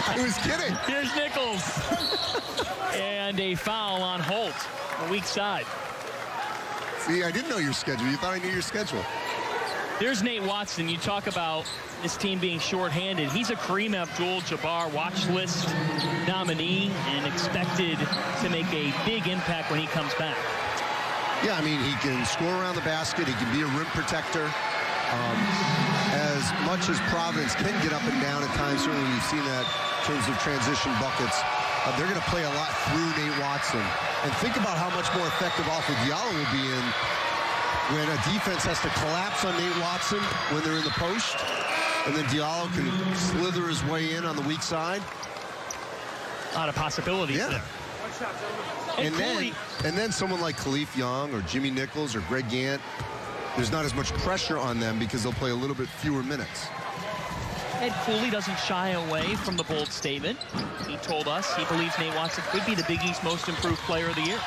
I was kidding. Here's Nichols. And a foul on Holt, the weak side. See, I didn't know your schedule. You thought I knew your schedule. There's Nate Watson. You talk about this team being shorthanded. He's a Kareem Abdul-Jabbar watch list nominee and expected to make a big impact when he comes back. Yeah, I mean, he can score around the basket. He can be a rim protector. As much as Providence can get up and down at times, certainly we've seen that in terms of transition buckets. They're going to play a lot through Nate Watson. And think about how much more effective Alpha Diallo will be in when a defense has to collapse on Nate Watson when they're in the post. And then Diallo can slither his way in on the weak side. A lot of possibilities there. And then someone like Khalif Young or Jimmy Nichols or Greg Gant, there's not as much pressure on them because they'll play a little bit fewer minutes. Ed Cooley doesn't shy away from the bold statement. He told us he believes Nate Watson could be the Big East most improved player of the year.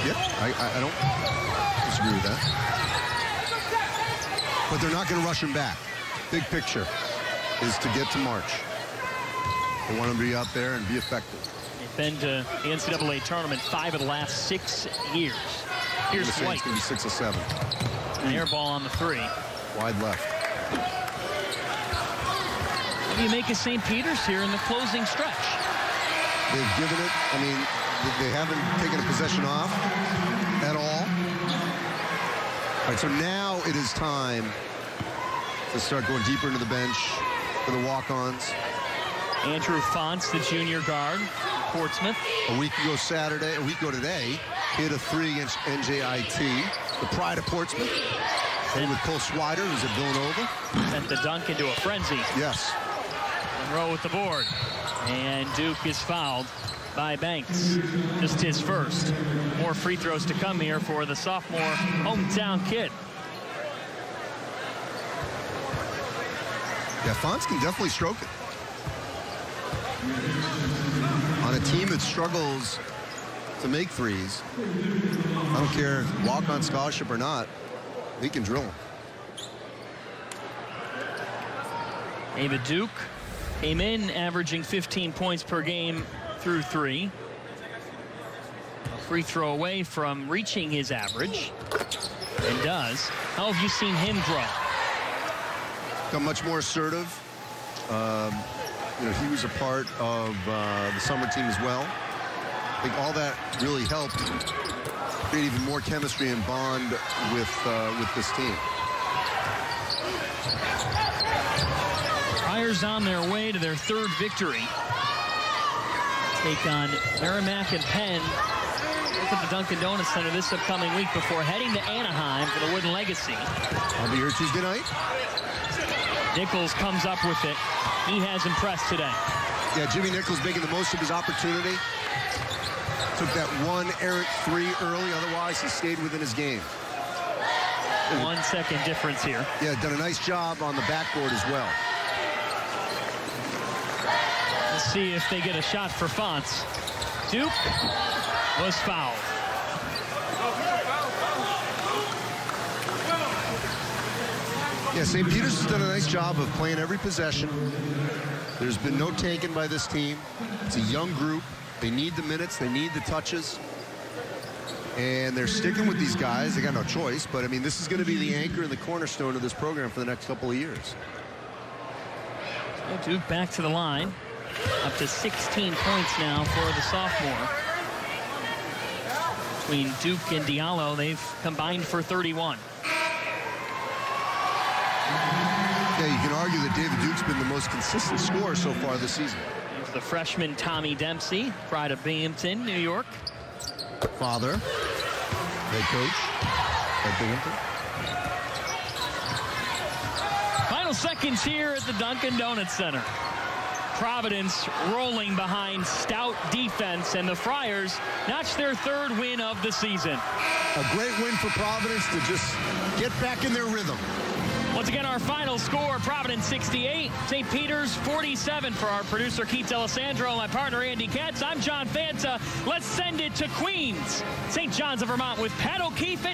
Yeah, I don't disagree with that. But they're not going to rush him back. Big picture is to get to March. They want him to be out there and be effective. They've been to the NCAA tournament 5 of the last 6 years. Here's White. It's going to be 6 or 7. An air ball on the 3. Wide left. What do you make of St. Peter's here in the closing stretch? They've given it, I mean, they haven't taken a possession off at all. All right, so now it is time to start going deeper into the bench for the walk-ons. Andrew Fonts, the junior guard, Portsmouth. A week ago today, hit a 3 against NJIT, the pride of Portsmouth. Played with Cole Swider, who's at Villanova. Sent the dunk into a frenzy. Yes. Monroe with the board. And Duke is fouled by Banks. Just his first. More free throws to come here for the sophomore hometown kid. Yeah, Fonts can definitely stroke it. On a team that struggles to make threes, I don't care if walk-on scholarship or not, he can drill them. David Duke came in averaging 15 points per game through 3. A free throw away from reaching his average, and does. How have you seen him grow? Become much more assertive. You know, he was a part of the summer team as well. I think all that really helped create even more chemistry and bond with this team. Friars on their way to their 3rd victory. Take on Merrimack and Penn Both at the Dunkin' Donuts Center this upcoming week before heading to Anaheim for the Wooden Legacy. I'll be here Tuesday night. Nichols comes up with it. He has impressed today. Yeah, Jimmy Nichols making the most of his opportunity. Took that one errant three early. Otherwise, he stayed within his game. 1 second difference here. Yeah, done a nice job on the backboard as well. Let's see if they get a shot for Fonts. Duke was fouled. Yeah, St. Peter's has done a nice job of playing every possession. There's been no taken by this team. It's a young group. They need the minutes. They need the touches. And they're sticking with these guys. They got no choice. But, I mean, this is going to be the anchor and the cornerstone of this program for the next couple of years. So Duke back to the line. Up to 16 points now for the sophomore. Between Duke and Diallo, they've combined for 31. Yeah, you can argue that David Duke's been the most consistent scorer so far this season. Here's the freshman Tommy Dempsey, pride of Binghamton, New York. Father, head coach at Binghamton. Final seconds here at the Dunkin' Donuts Center. Providence rolling behind stout defense, and the Friars notch their third win of the season. A great win for Providence to just get back in their rhythm. Once again, our final score, Providence 68, St. Peter's 47. For our producer, Keith D'Alessandro, my partner, Andy Katz, I'm John Fanta. Let's send it to Queens. St. John's of Vermont with Pat O'Keefe.